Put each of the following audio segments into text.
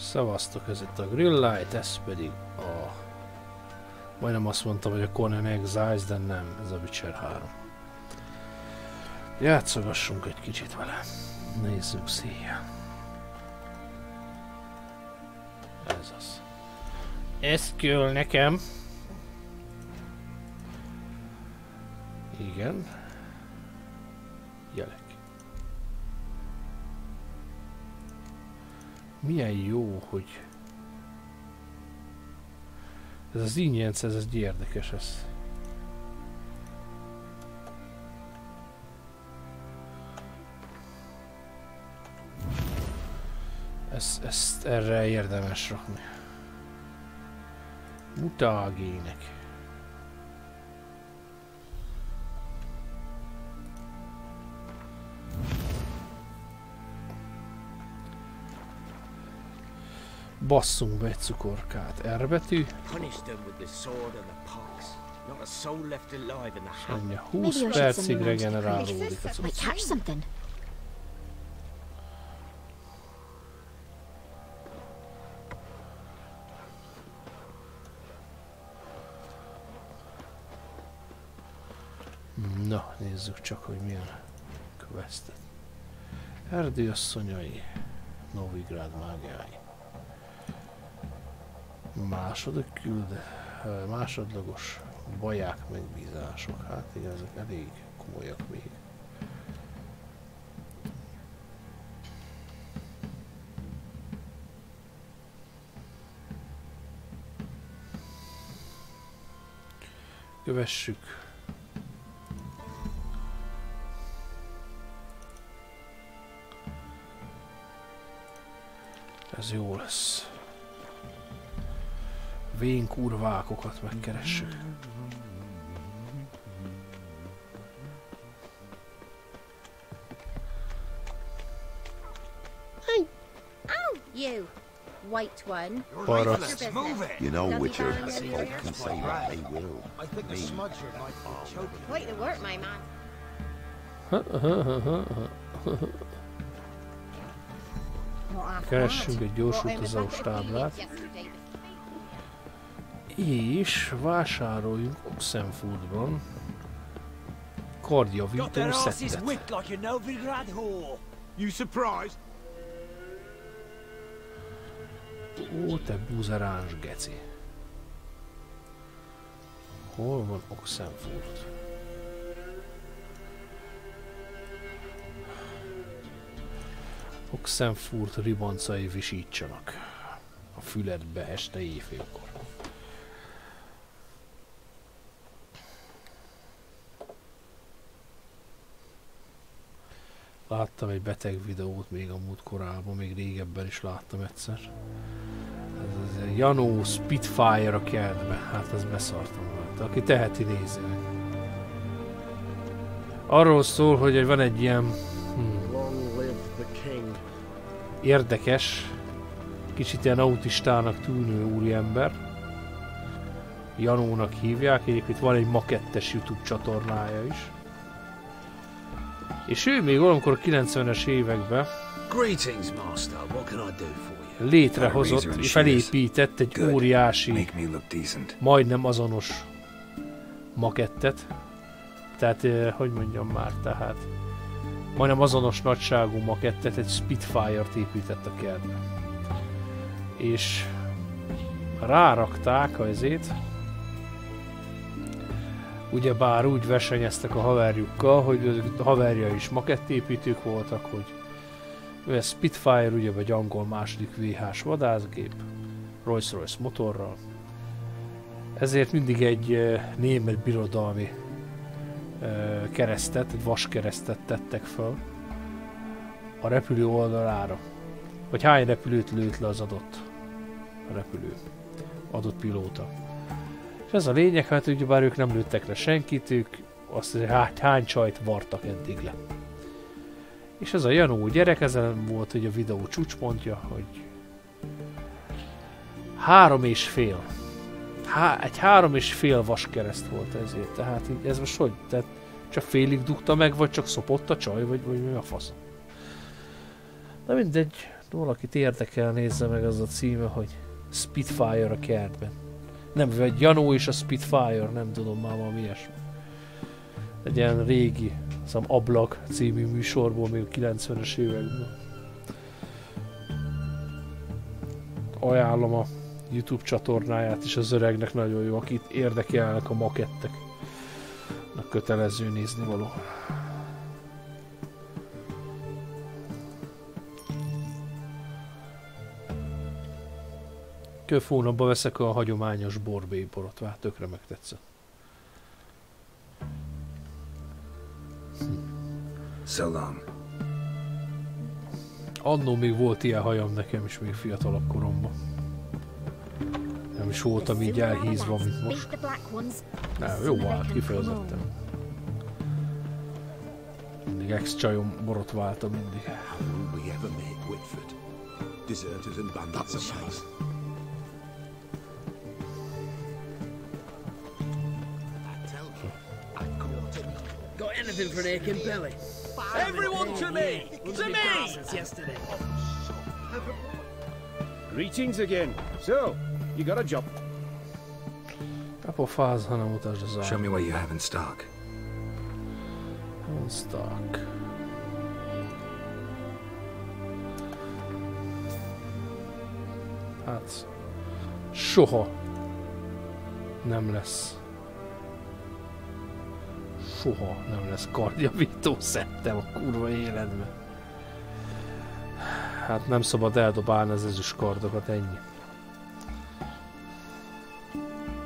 Szevasztok, ez itt a Grill Light, ez pedig a... Majdnem azt mondtam, hogy a Conan Exiles, de nem, ez a Witcher 3. Játszogassunk egy kicsit vele. Nézzük széjjel. Ez az. Ez kell nekem. Igen. Jelek. Milyen jó, hogy... Ez az ingyenc, ez egy érdekes, ez. Ezt erre érdemes rakni. Mutágének. Basszunk be egy cukorkát. R betű. Ennyi 20 percig regenerálódik a cukor. Na, nézzük csak, hogy milyen questet. Erdőasszonyai, Novigrad mágiái. Másodlagos baják megbízások. Hát igen, ezek elég komolyak még. Kövessük. Ez jó lesz. Vén kurvákokat megkeressük. You, white one. Paraszt. You know, Witcher, folk can say what they will. Quite the work, my man. Keressünk egy gyors utazós táblát. És vásároljunk Oxenfordban kardjavító szettet. Ó, te buzeráns geci. Hol van Oxenford? Oxenford ribancai visítsanak a füledbe este éjfélkor. Láttam egy beteg videót még a múltkorában, még régebben is láttam egyszer. Ez a Janó Spitfire a kertbe, hát ez beszartam rajta. Aki teheti, nézi meg. Arról szól, hogy van egy ilyen érdekes, kicsit ilyen autistának tűnő úriember. Janónak hívják, egyébként van egy makettes YouTube csatornája is. És ő még valamikor a 90-es években létrehozott, felépített egy óriási, majdnem azonos makettet. Tehát, hogy mondjam már, tehát majdnem azonos nagyságú makettet, egy Spitfire-t épített a kertbe. És rárakták ezért, ugyebár úgy versenyeztek a haverjukkal, hogy a haverja is makettépítők voltak, hogy ő Spitfire, ugye egy angol második VH-s vadászgép, Rolls-Royce motorral. Ezért mindig egy német birodalmi keresztet, egy vaskeresztet tettek fel a repülő oldalára. Hogy hány repülőt lőtt le az adott repülő, adott pilóta. És ez a lényeg, hát ugyebár ők nem lőttek le senkit, ők azt, hogy hány csajt vartak eddig le. És ez a Janó gyerek, ezen volt hogy a videó csúcspontja, hogy 3,5. Egy 3,5 vaskereszt volt ezért, tehát ez most hogy? Tehát csak félig dugta meg, vagy csak szopott a csaj, vagy mi a fasz? Na mindegy, Valakit érdekel, nézze meg az a címe, hogy Spitfire a kertben. Nem, vagy Janó és a Spitfire, nem tudom már valami ilyesmi. Egy ilyen régi, szóval Ablak című műsorból, még a 90-es években. Ajánlom a YouTube csatornáját is az öregnek, nagyon jó, akit érdekelnek a makettek. Na, kötelező nézni való. Kövfónapban veszek a hagyományos borbély borotvát, tökre megtetszett. So long. Annó még volt ilyen hajam nekem is még fiatalabb koromban. Nem is voltam így elhízva, mint most. Nem, jó vált, kifejezetten. Mindig ex-csajom borotválta mindig. Got anything for an aching belly? Everyone to me! To me! Yesterday. Greetings again. So, you got a job? Kapofáz, hanem utasd az Show me what you have in stock. In stock. Hát... Soha nem lesz. Soha nem lesz kardjavító szettem a kurva életben. Hát nem szabad eldobálni az ezüst kardokat, ennyi.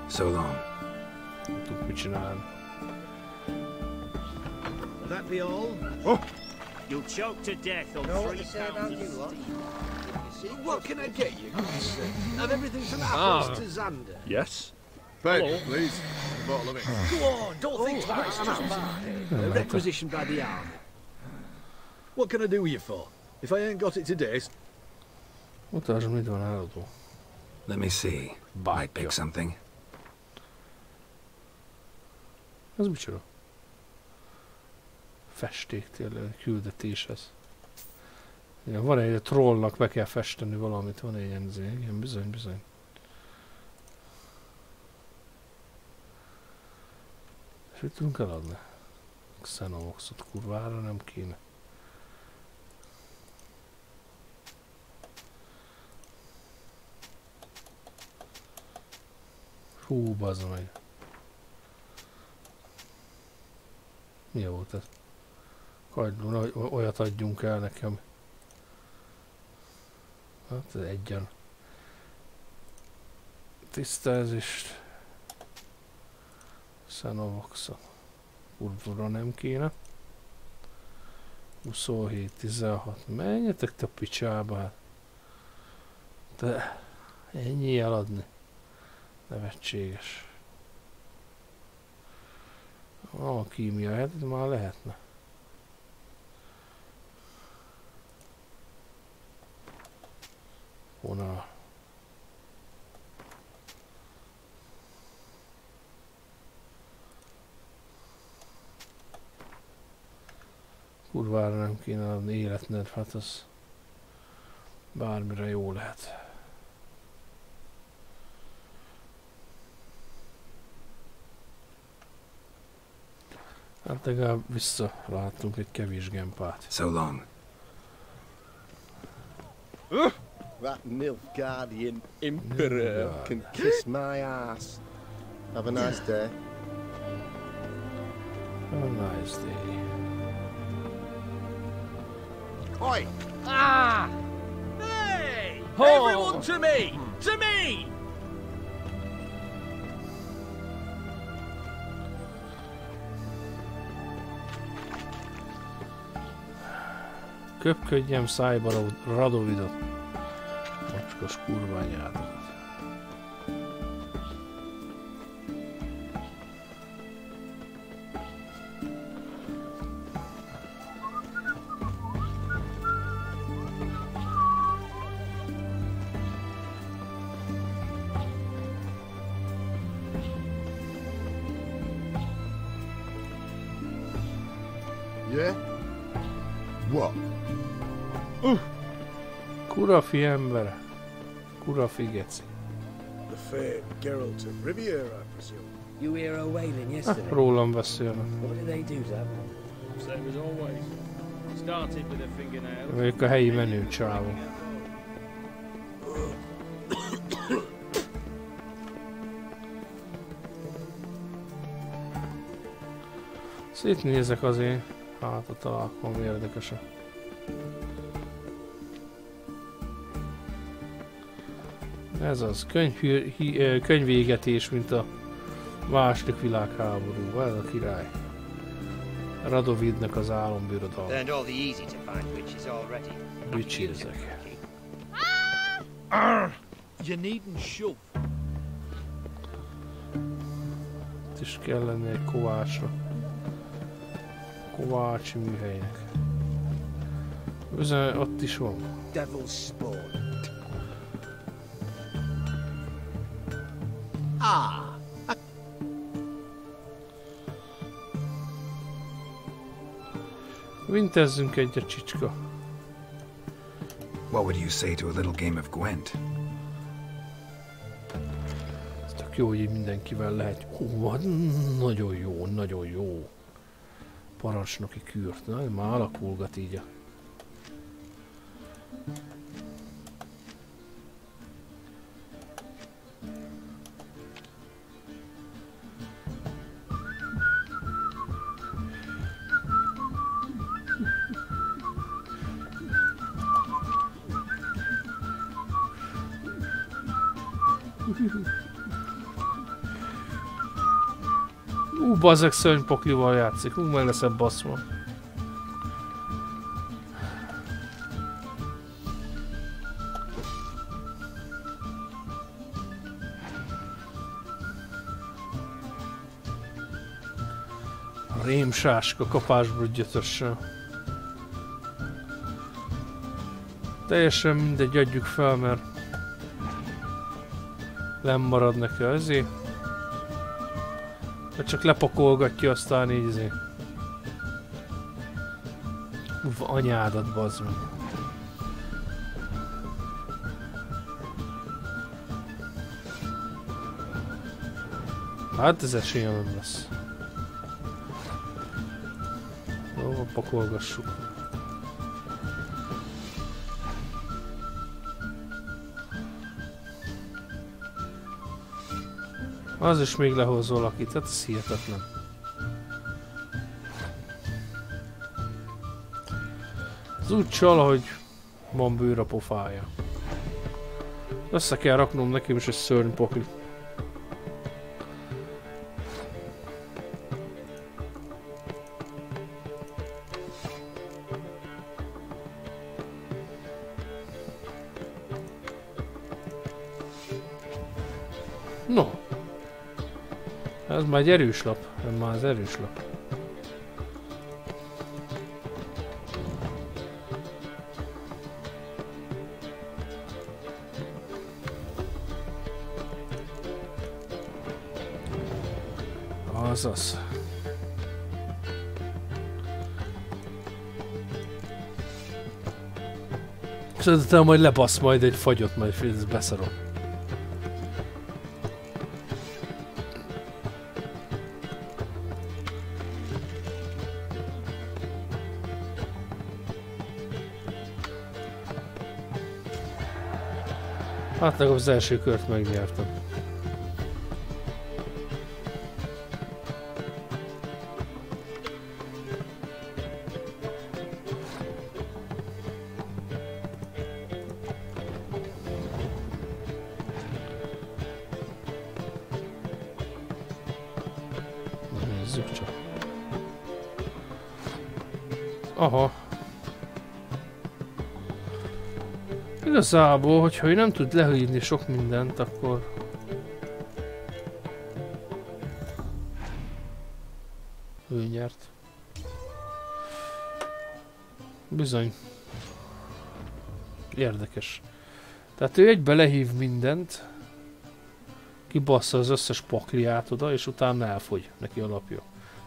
So long. Nem tudok mit csinálni. That be all? Oh! You'll choke to death on No, 3 you say about pounds you of lot. steam. What can I get you? Have everything from apples to Xander. Yes. Pay, Hello. please. A bottle of it. Go on, don't think twice, just buy. A requisition by the army. What can I do with you for? If I ain't got it today... Utasd, mit van eladó. Let me see. Might pick something. Ez micsoda? Festék tényleg, küldetéshez. Igen, van egy trollnak be kell festeni valamit, van egy ilyen, igen, bizony, bizony. És mit tudunk eladni? Xenovoxot kurvára nem kéne. Hú, bazd meg. Mi volt ez? Kagyló, olyat adjunk el nekem. Hát ez egyen. Tisztázést. Xenovoxa. Kurvura nem kéne. 27, 16. Menjetek te picsába. De ennyi eladni. Nevetséges. A kémia, hát már lehetne. Vonal. Kurvára nem kéne adni életnerv, hát az bármire jó lehet. Hát legalább visszaláttunk egy kevés gempát. So long. That Nilfgaardian emperor can kiss my ass. Have a nice day. Have a nice day. Oi! Ah! Hey! Everyone to me! To me! Köpködjem szájba Radovidot. Mocskos kurványádat. Yeah? What? Kurafi ember. Kurafi geci. The fair Geralt of Riviera, I presume. You hear her wailing yesterday? Rólam beszélnek. What did they do to that? Same as always. Started with a fingernail. Ők a helyi menő csávok. Szétnézek azért, hát a találkom érdekesek. Ez az, könyvégetés, mint a második világháború, ez a király. Radovidnek az álombirodalma. Learned all the easy to find witches already. Bücsézek. You needn't shove. Itt is kell lenni egy kovácsra. Kovácsi műhelynek. Bizony, ott is van. Devil's spawn. Vintezzünk egyet, csicska. What would you say to a little game of Gwent? Ez tök jó, hogy így mindenkivel lehet. Ó, nagyon jó, nagyon jó. Parancsnoki kürt. Na, már alakulgat így a... Bazzeg szörnypoklival játszik, meg lesz ebbe baszva. Rémsáska kapásból gyötössel. Teljesen mindegy, adjuk fel, mert nem marad neki azért. Csak lepakolgatja, aztán így azért. Anyádat, bazd meg. Hát ez esélye nem lesz. Jó, pakolgassuk. Az is még lehoz valakit, hát ez hihetetlen. Az úgy csal, hogy van bőr a pofája. Össze kell raknom nekem is egy szörnypokli. No. Ez már egy erős lap. Ez már az erős lap. Azaz. Szerintem majd lebasz majd egy fagyot, majd ezt beszarom. Hát legalább az első kört megnyertem. Nézzük csak. Aha. Igazából, hogyha ő nem tud leírni sok mindent, akkor... ő nyert. Bizony. Érdekes. Tehát ő egybe lehív mindent, kibassza az összes pakliát oda, és utána elfogy neki a lapja.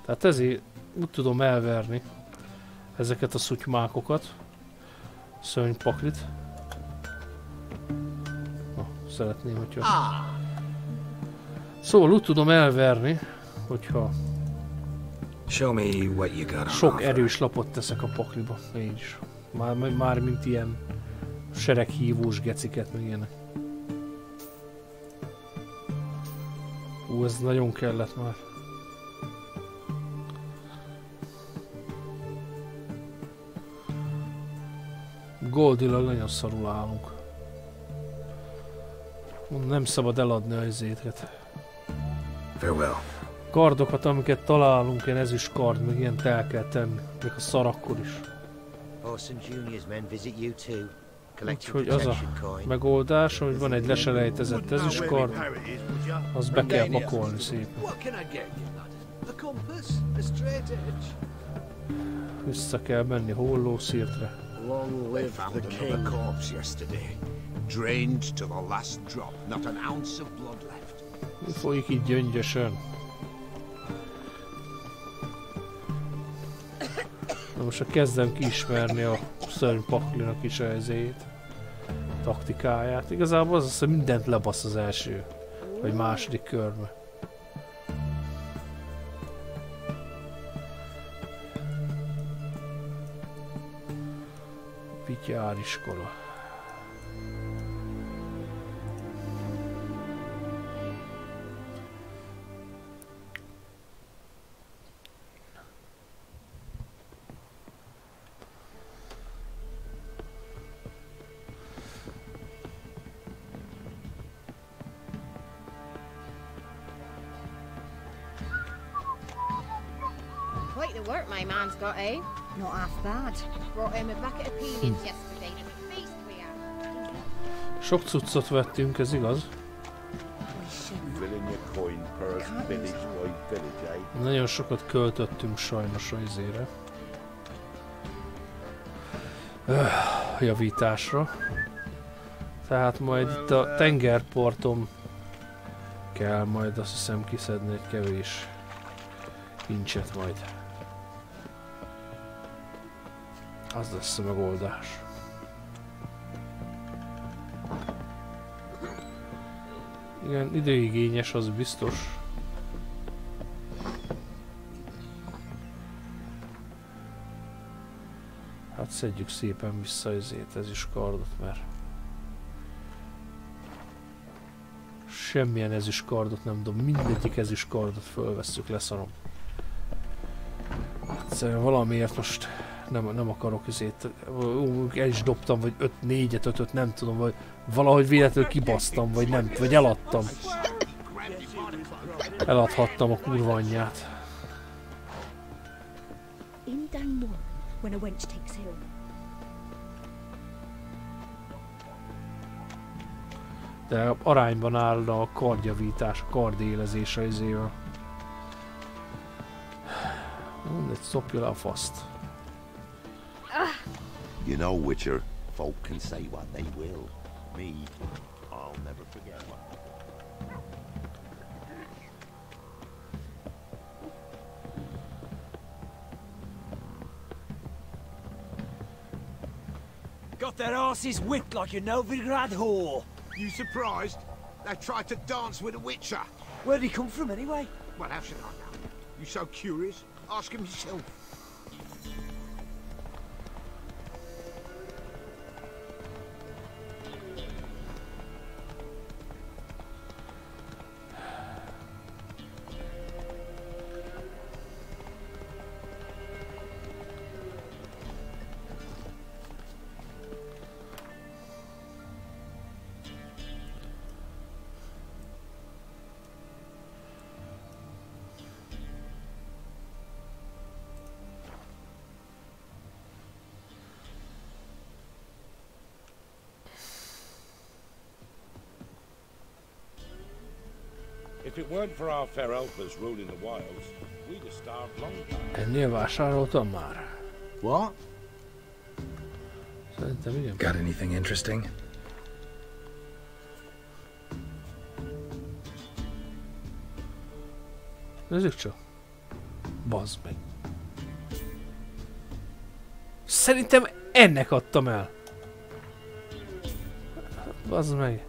Tehát ezért úgy tudom elverni ezeket a szutymákokat, szörnypaklit. szeretném, hogyha... Szóval úgy tudom elverni, hogyha... Show me what you got. Sok erős lapot teszek a pakliba, így is. Már mint ilyen sereghívós geciket, meg ilyenek. Ez nagyon kellett már. Goldilag nagyon szarul állunk. Nem szabad eladni a izétket. Farewell. Kardokat, amiket találunk, ilyen ezüst kard, meg ilyen el kell tenni. Még a szarakkor is. Úgyhogy az a megoldás, hogy van egy leselejtezett ezüst kard, az be kell pakolni szépen. Vissza kell menni hollószírtre. Long live the king. Corpse yesterday, drained to the last drop, not an ounce of blood left. Mi folyik így gyöngyösen? Na most kezdem kiismerni a szörny paklinak is a ezét, taktikáját. Igazából az, hogy mindent lebasz az első, vagy második körbe. Pityáriskola. Quite the work my man's got, eh? Not half bad. Brought him a bucket of peanuts yesterday and a feast we had. Sok cuccot vettünk, ez igaz? Nagyon sokat költöttünk sajnos a izére. Javításra. Tehát majd itt a tengerparton kell majd azt hiszem kiszedni egy kevés kincset majd. Az lesz a megoldás. Igen, időigényes, az biztos. Hát szedjük szépen vissza ezért ezüstkardot, mert semmilyen ezüstkardot nem dob, mindegyik ezüstkardot fölvesszük, leszarom. Egyszerűen valamiért most nem akarok ezért, el is dobtam, vagy 4-et, 5-öt, nem tudom, vagy valahogy véletlenül kibasztam, vagy nem, vagy eladtam. Eladhattam a kurva anyját. In down more when a wench takes ill. De arányban áll a kardjavítás, a kardélezés az izével. Mindegy, szopja le a faszt. You know, Witcher, folk can say what they will. Me, I'll never forget one. Got their asses whipped like a Novigrad whore. You surprised? They tried to dance with a Witcher. Where'd he come from anyway? Well, how should I know? You so curious? Ask him yourself. If it weren't for our fair helpers ruling the wilds, we'd have starved long time. Ennél vásároltam már. What? Szerintem igen. Got anything interesting? Nézzük csak. Bazd meg. Szerintem ennek adtam el. Bazd meg.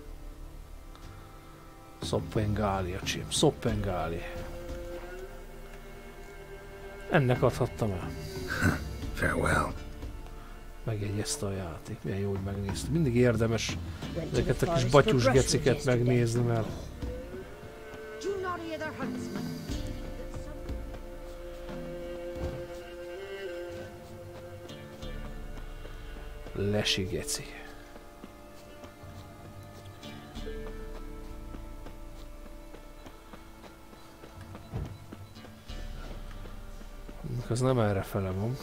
Szoppengáli, öcsém, szoppengáli. Ennek adhattam el. Farewell. Megjegyezte a játék. Milyen jó, hogy megnéztem. Mindig érdemes ezeket a kis batyus geciket megnézni, mert... Do not hear their huntsman. Lesi geci. Az nem erre fele van.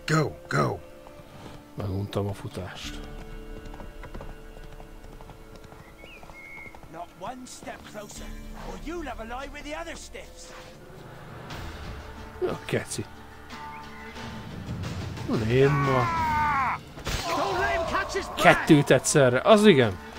Go, go. Meguntam a futást. Not one step closer, or you'll have a lie with the other stiffs. A keci. Én ma. Kettőt egyszerre, az igen.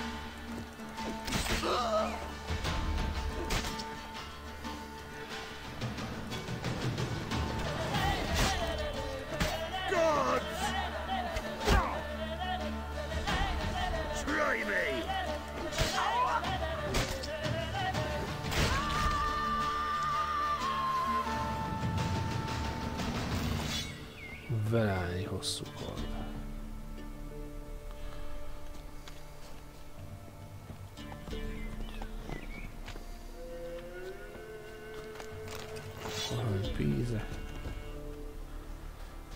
Velálni hosszú kard. Valami píze.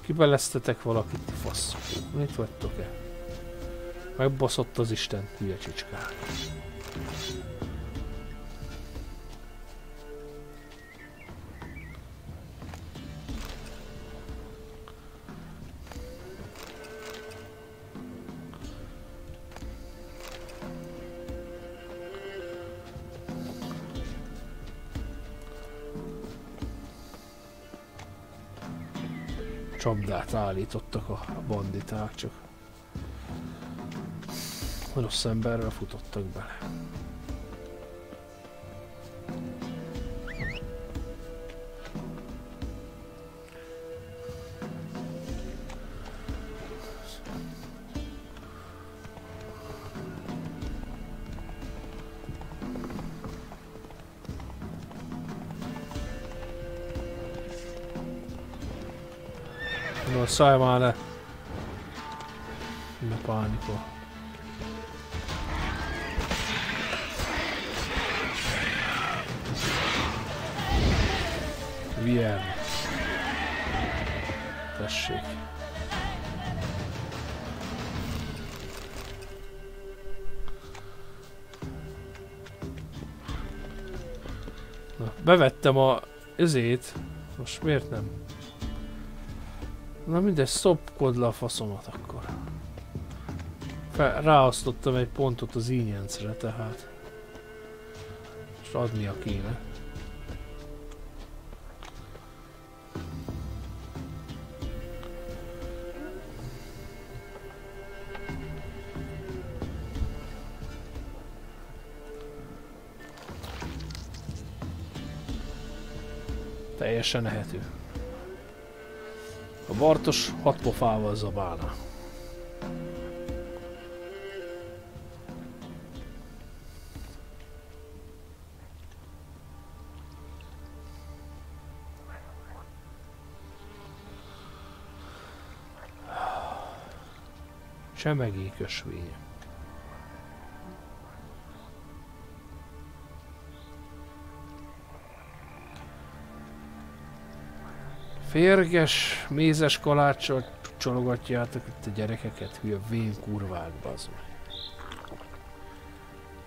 Kibeleztetek valakit, faszok. Mit vagytok-e? Megbaszott az Isten, hülye csicskák. Csapdát állítottak a banditák, csak rossz emberrel futottak bele. No, szállj már le! Ne pánikol. Vierni. Tessék. Na, bevettem a özét. Most miért nem? Na mindegy, szopkod le a faszomat akkor. Ráosztottam egy pontot az ínyencre, tehát. Most adnia kéne. Teljesen ehető. A Bartos 6 pofával zabálna. Csemegék ösvénye. Férges, mézes kaláccsal Csalogatjátok itt a gyerekeket, hülye vén kurvák, bazd meg.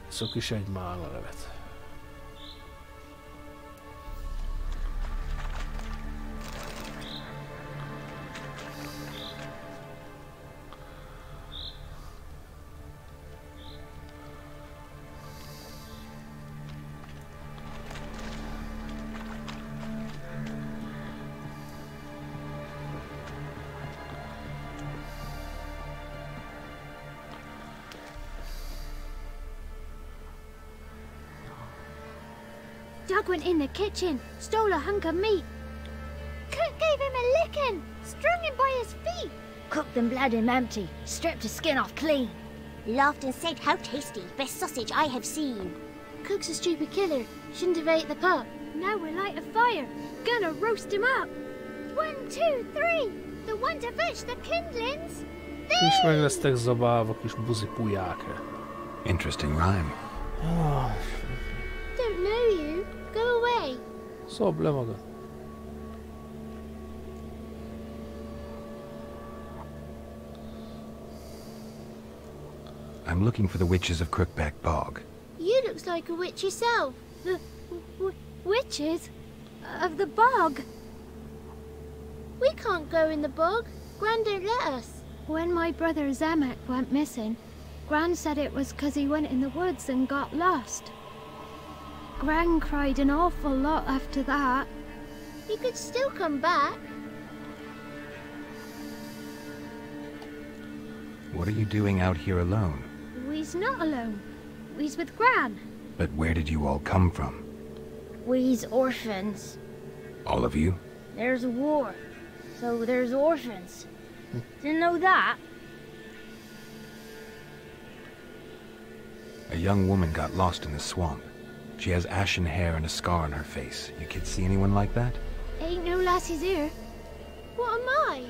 Iszok is egy málnalevet. Doug went in the kitchen, stole a hunk of meat. Cook gave him a licking, strung him by his feet. Cooked and bled him empty, stripped his skin off clean. Laughed and said, "How tasty! Best sausage I have seen." Cook's a stupid killer, shouldn't have ate the pup. Now we'll light a fire, gonna roast him up. 1, 2, 3, the one to fetch the kindlings. És meg lesztek zabálva, kis buzi puják. Interesting rhyme. Don't know you. Go away. Szobd le magad. I'm looking for the witches of Crookback Bog. You looks like a witch yourself. The witches of the bog. We can't go in the bog. Gran don't let us. When my brother Zemek went missing, Gran said it was 'cause he went in the woods and got lost. Gran cried an awful lot after that. He could still come back. What are you doing out here alone? We's not alone. We's with Gran. But where did you all come from? We's orphans. All of you? There's a war, so there's orphans. Didn't know that? A young woman got lost in the swamp. She has ashen hair and a scar on her face. You kids see anyone like that? Ain't no lassies here. What am I?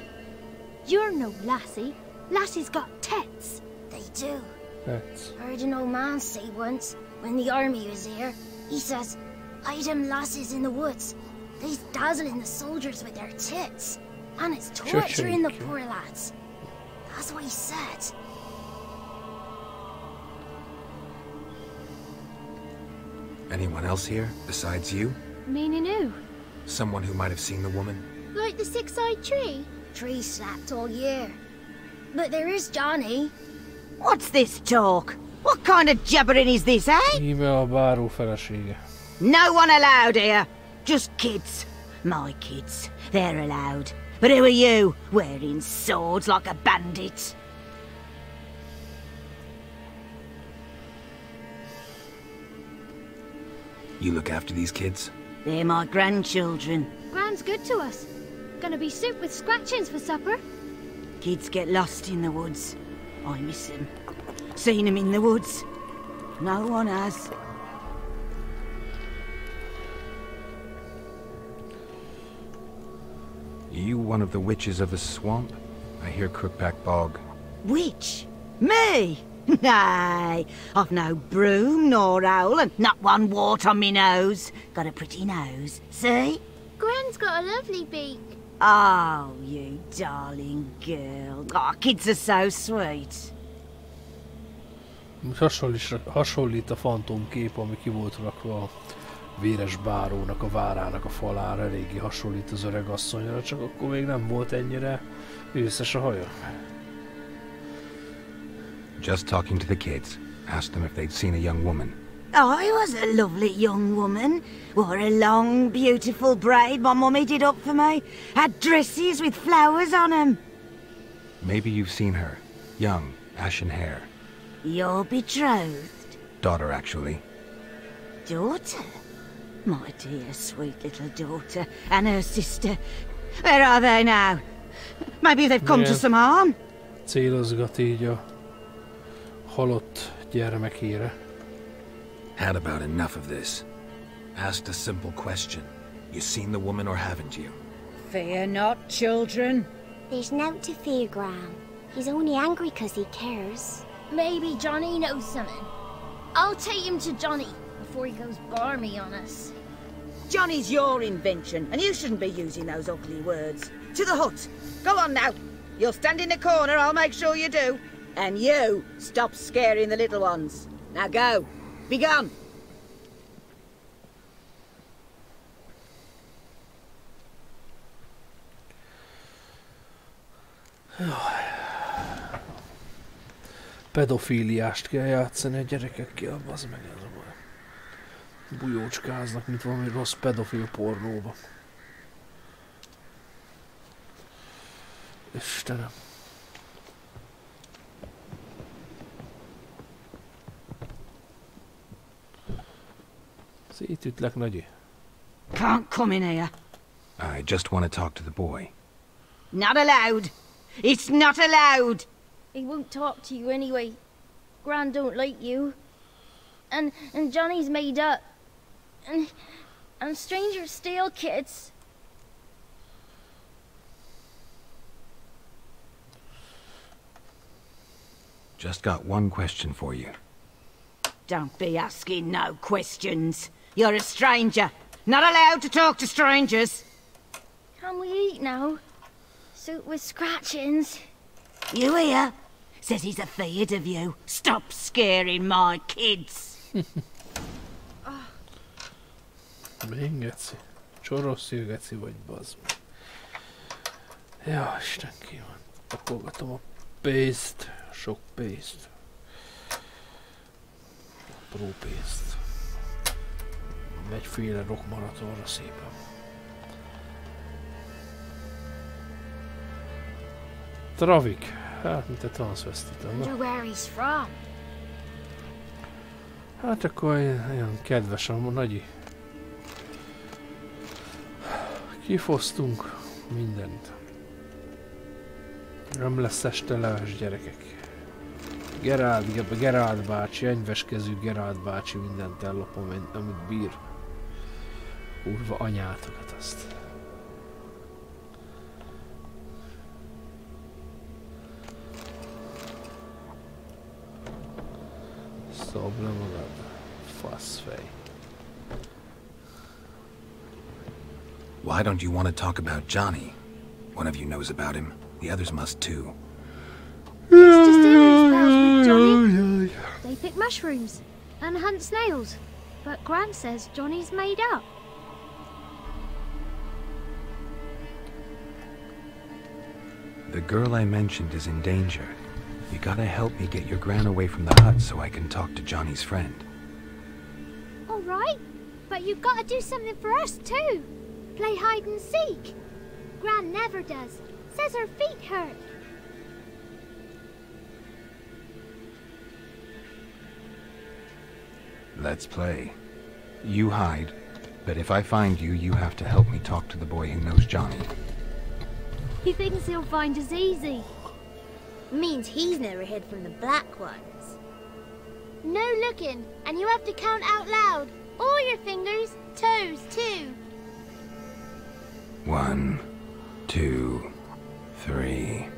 You're no lassie. Lassies got tits. They do. That's... Heard an old man say once, when the army was here, he says, "Hide them lasses in the woods. They's dazzling the soldiers with their tits. And it's torturing the poor lads." That's what he said. Anyone else here, besides you? Meaning who? Someone who might have seen the woman? Like the six-eyed tree? Tree slapped all year. But there is Johnny. What's this talk? What kind of jabbering is this, eh? Íme a báró felesége. No one allowed here. Just kids. My kids. They're allowed. But who are you, wearing swords like a bandit? You look after these kids? They're my grandchildren. Gran's good to us. Gonna be soup with scratchings for supper. Kids get lost in the woods. I miss them. Seen them in the woods. No one has. You one of the witches of the swamp? I hear Crookback Bog. Witch? Me? Nay, I've no broom nor owl and not one wart on me nose. Got a pretty nose, see? Gran's got a lovely beak. Oh, you darling girl. Oh, kids are so sweet. Hasonlít a fantomkép, ami ki volt rakva a véres bárónak, a várának a falára, eléggé hasonlít az öreg asszonyra, csak akkor még nem volt ennyire őszes a haja. Just talking to the kids. Asked them if they'd seen a young woman. I was a lovely young woman. Wore a long, beautiful braid my mummy did up for me. Had dresses with flowers on them. Maybe you've seen her. Young, ashen hair. Your betrothed? Daughter, actually. Daughter? My dear, sweet little daughter. And her sister. Where are they now? Maybe they've come to some harm? Célozgat így a halott gyermekére. Had about enough of this. Asked a simple question. You seen the woman or haven't you? Fear not, children. There's nought to fear, Gran. He's only angry 'cause he cares. Maybe Johnny knows something. I'll take him to Johnny before he goes barmy on us. Johnny's your invention, and you shouldn't be using those ugly words. To the hut. Go on now. You'll stand in the corner, I'll make sure you do. And you, stop scaring the little ones. Now go. Be gone. Pedofíliást kell játszani a gyerekekkel, az meg ez a baj. Bujócskáznak, mint valami rossz pedofil pornóba. Istenem. Szétütlek, nagyi. Can't come in here. I just want to talk to the boy. Not allowed. It's not allowed. He won't talk to you anyway. Gran don't like you. And Johnny's made up. And strangers steal kids. Just got one question for you. Don't be asking no questions. You're a stranger. Not allowed to talk to strangers. Can we eat now? Soup with scratchings. You hear? Says he's afeard of you. Stop scaring my kids. Milyen geci? Csoroszil geci vagy, bazd meg. Ja, Isten ki van. Pakolgatom a pénzt. Sok pénzt. Apró pénzt. Egyféle rockmaratonra szépen. Travik. Hát, mint a transvestitem. Wonder where he's from. Hát akkor olyan kedves a nagyi. Kifosztunk mindent. Nem lesz este leves, gyerekek. Gerald bácsi, enyveskezű Gerald bácsi mindent ellopom, amit bír. Kurva anyátokat azt. Szobd le magad, faszfej. Why don't you want to talk about Johnny? One of you knows about him. The others must too. It's just Dylan's pals with Johnny. They pick mushrooms and hunt snails. But Gran says Johnny's made up. The girl I mentioned is in danger. You gotta help me get your gran away from the hut so I can talk to Johnny's friend. All right, but you've got to do something for us too. Play hide and seek. Gran never does. Says her feet hurt. Let's play. You hide, but if I find you, you have to help me talk to the boy who knows Johnny. He thinks he'll find us easy. Means he's never hid from the black ones. No looking, and you have to count out loud. All your fingers, toes too. 1, 2, 3,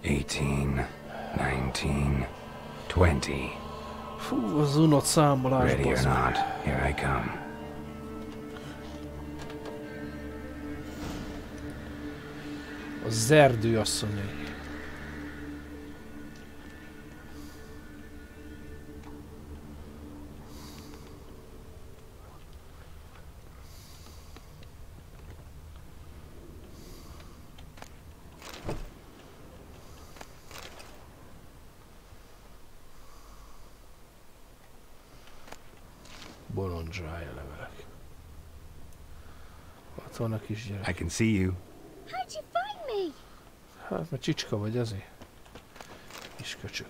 18, 19, 20. Fú, az unott számolás. Ready or not, here I come. A zerdő asszonyai. Bolondzsája levelek. Ott van a kisgyerek. I can see you. How'd you find me? Hát, mert csicska vagy azért. Kis köcsög.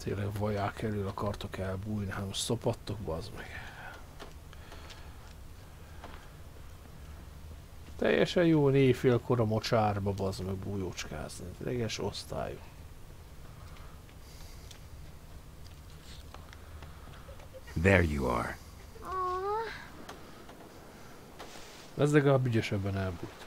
Tényleg vaják elől akartok elbújni, hát most szopadtok, bazd meg. Teljesen jó éjfélkor a mocsárba, bazd meg, bújócskázni. Reges osztályú. There you are. Ez legalább ügyesebben elbújt.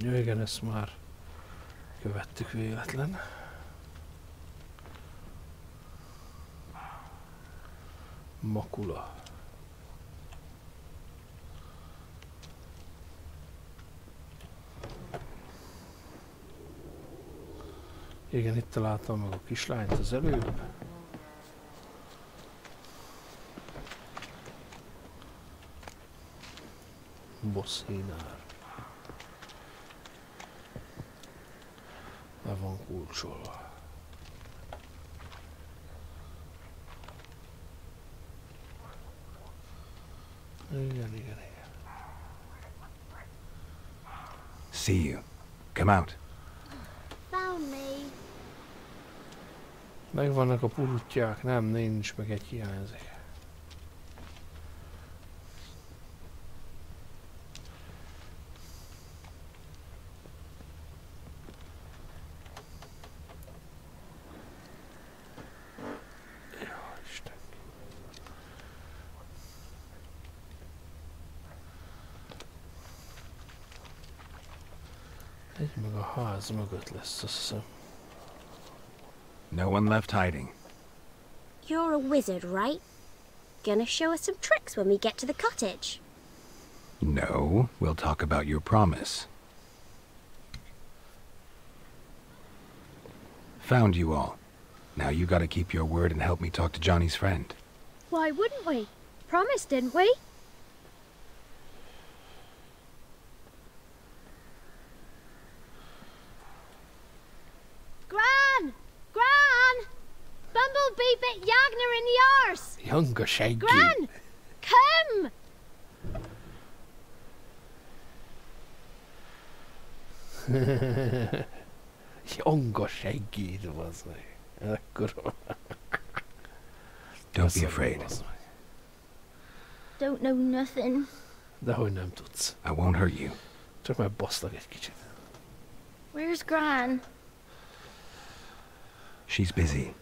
Jó, igen, ezt már követtük véletlen. Makula. Igen, itt találtam meg a kislányt az előbb. Bosszínár. Le van kulcsolva. Igen. See you. Come out. Found me. Megvannak a puruttyák? Nem, nincs, meg egy hiányzik. Egy meg a ház mögött lesz, azt hiszem. No one left hiding. You're a wizard, right? Gonna show us some tricks when we get to the cottage. No, we'll talk about your promise. Found you all. Now you gotta keep your word and help me talk to Johnny's friend. Why wouldn't we? Promised, didn't we? Gran! Gran! Bumblebee bit Yagner in the arse! Younger Shaggy. Gran! Come! Younger Shaggy, was ekkora. Don't be afraid. Don't know nothing. Dehogy nem tudsz. I won't hurt you. Csak megbaszlak egy kicsit. Where's Gran? She's busy.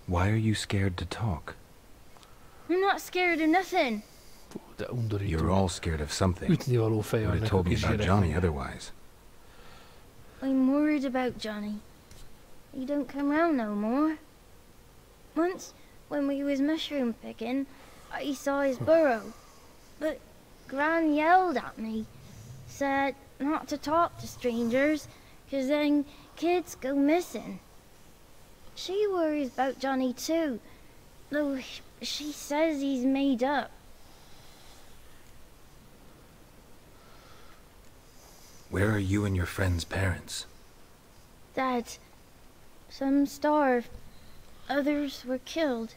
Why are you scared to talk? I'm not scared of nothing. De undorító. You're all scared of something. Ütnivaló feje You would have told me about Johnny otherwise. I'm worried about Johnny. He don't come round no more. Once, when we was mushroom picking, I saw his burrow. But Gran yelled at me, said not to talk to strangers, 'cause then kids go missing. She worries about Johnny too, though she says he's made up. Where are you and your friend's parents? Dad, some starved, others were killed,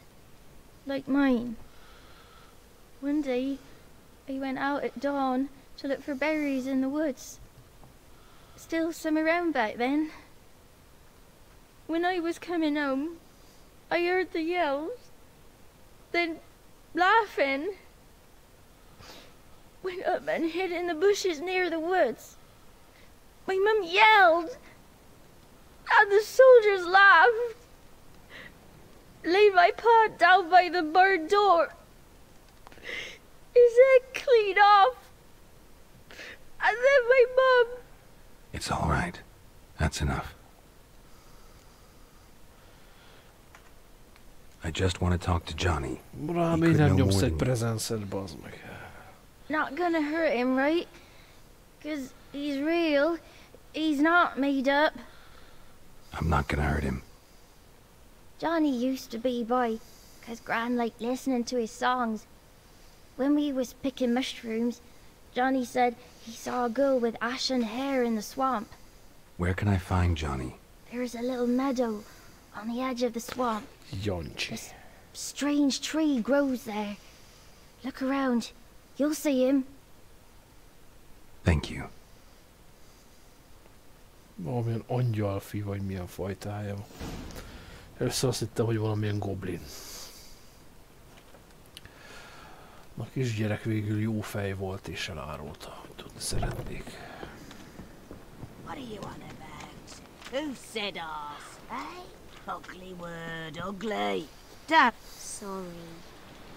like mine. One day, I went out at dawn to look for berries in the woods. Still some around back then. When I was coming home, I heard the yells, then laughing. Went up and hid in the bushes near the woods. My mum yelled, and the soldiers laughed. Laid my pa down by the barn door, his head clean off, and then my mum. It's all right. That's enough. I just want to talk to Johnny. Rám én nem nyomsz egy prezenszet, bazd meg. Not gonna hurt him, right? 'Cause he's real. He's not made up. I'm not gonna hurt him. Johnny used to be by, 'cause Gran liked listening to his songs. When we was picking mushrooms, Johnny said he saw a girl with ashen hair in the swamp. Where can I find Johnny? There's a little meadow on the edge of the swamp. Jancsi. This strange tree grows there. Look around. You'll see him. Thank you. Valamilyen angyalfi, vagy milyen fajtája. Először azt hittem, hogy valamilyen goblin. A kisgyerek végül jó fej volt és elárulta. Tudni szeretnék. What are you on about? Who said ours? Eh? Ugly word, ugly. Dad. Sorry.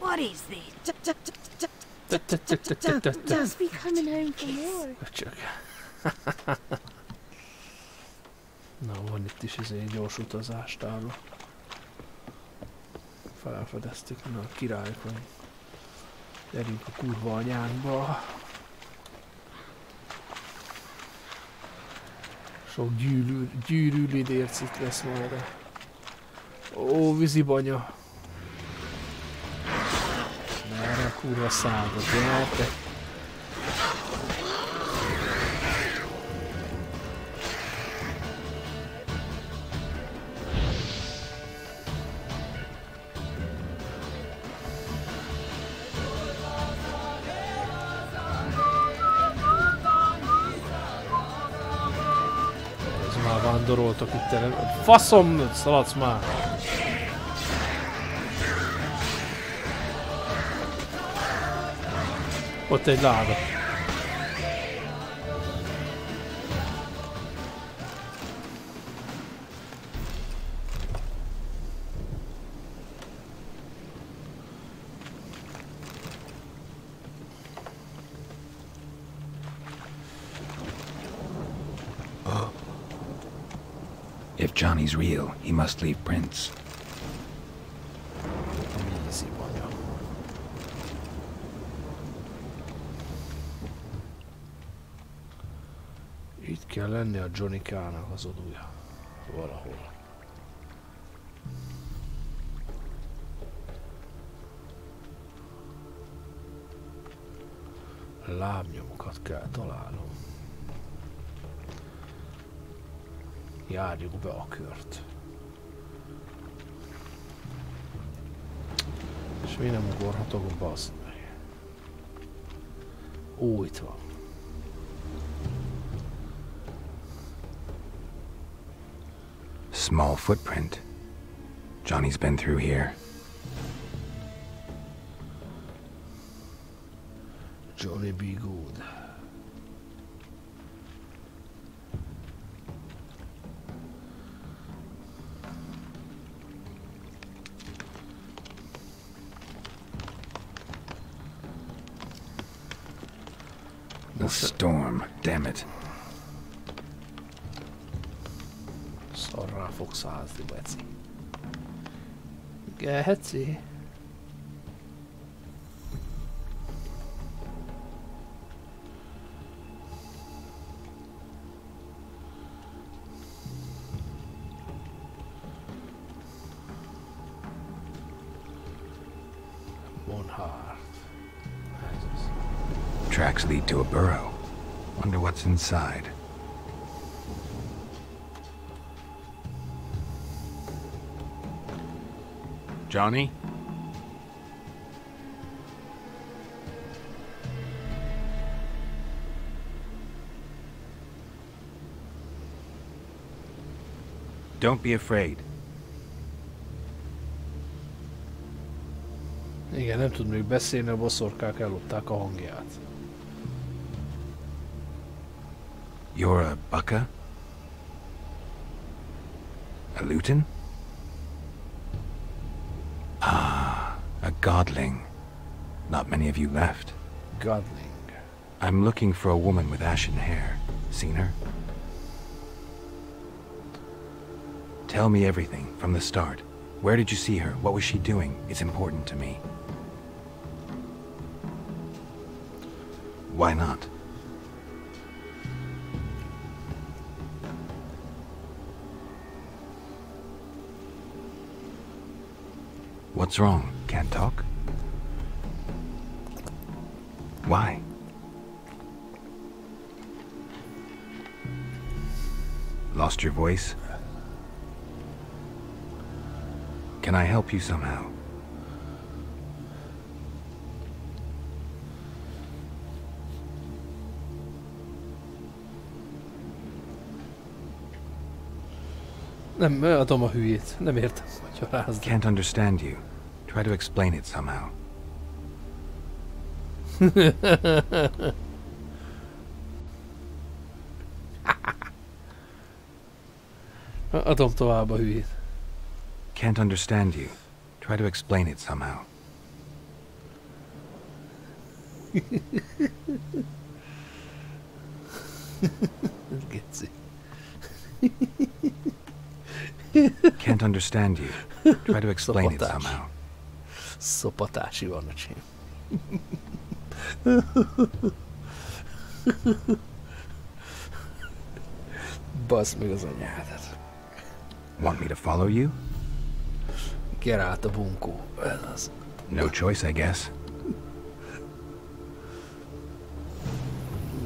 What is this? Must be coming home from war. Csak. Na, van itt is egy gyors utazástárba. Felfedeztük, na királyok van. Gyerünk a kurva anyánkba. Sok gyűrűlidérc itt lesz majd. Ó, vízibanya. Merre a kurva szállba, gyertek. Vándoroltak itt el. Faszom, szaladsz már! Ott egy láda. If Johnny's real, he must leave prints. Easy banya. Itt kell lenni a Johnny-kának az odúja. Valahol. Lábnyomokat kell találnom. Járjuk be a kört. És mi nem ugorhatok, bassz meg. Ó, itt van. Small footprint. Johnny's been through here. Johnny be good. The storm, damn it. Szarrá fogsz százni, beci. Geheci. Tracks lead to a burrow. Wonder what's inside. Johnny? Don't be afraid. Igen, nem tud még beszélni, a boszorkák ellopták a hangját. You're a bucka? A luton? Ah, a godling. Not many of you left. Godling. I'm looking for a woman with ashen hair. Seen her? Tell me everything, from the start. Where did you see her? What was she doing? It's important to me. Why not? What's wrong? Can't talk? Why? Lost your voice? Can I help you somehow? Nem, adom a hülyét. Nem értem, magyarázni. Can't understand you. Try to explain it somehow. Adom tovább a hülyét. Can't understand you. Try to explain it somehow. Geci. Can't understand you. Try to explain it somehow. Szopatási van, öcsém. Baszd meg az anyádat. Want me to follow you? Get out a bunkó. Ez az. No choice, I guess.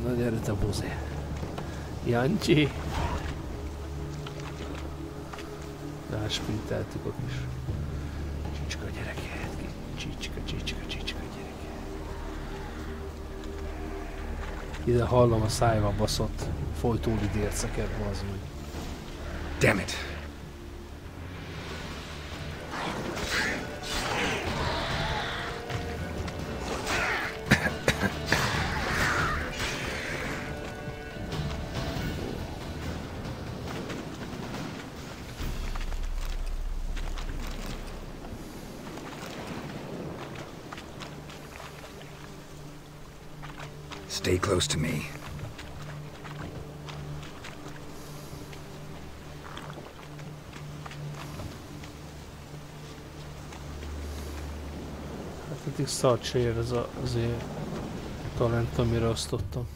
Na gyere te buzi. Jancsi. Ráspinteltük a kis csicska gyereket. Csicska gyereket. Ide hallom a szájba baszott folytóli dérceket, bazd meg. Damn it. Stay close to me. Hát eddig szart se ér ez az én talent, amire osztottam.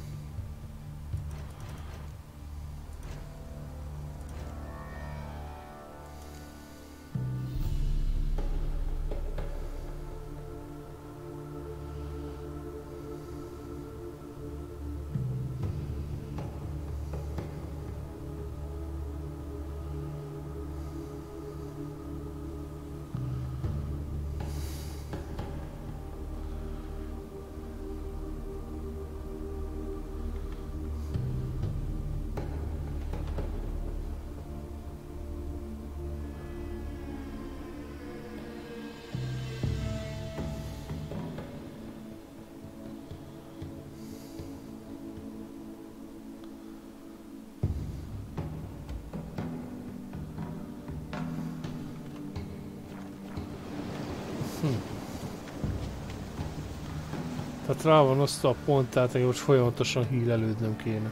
Tehát rá van osztva a pont, tehát hogy most folyamatosan hílelődnöm kéne.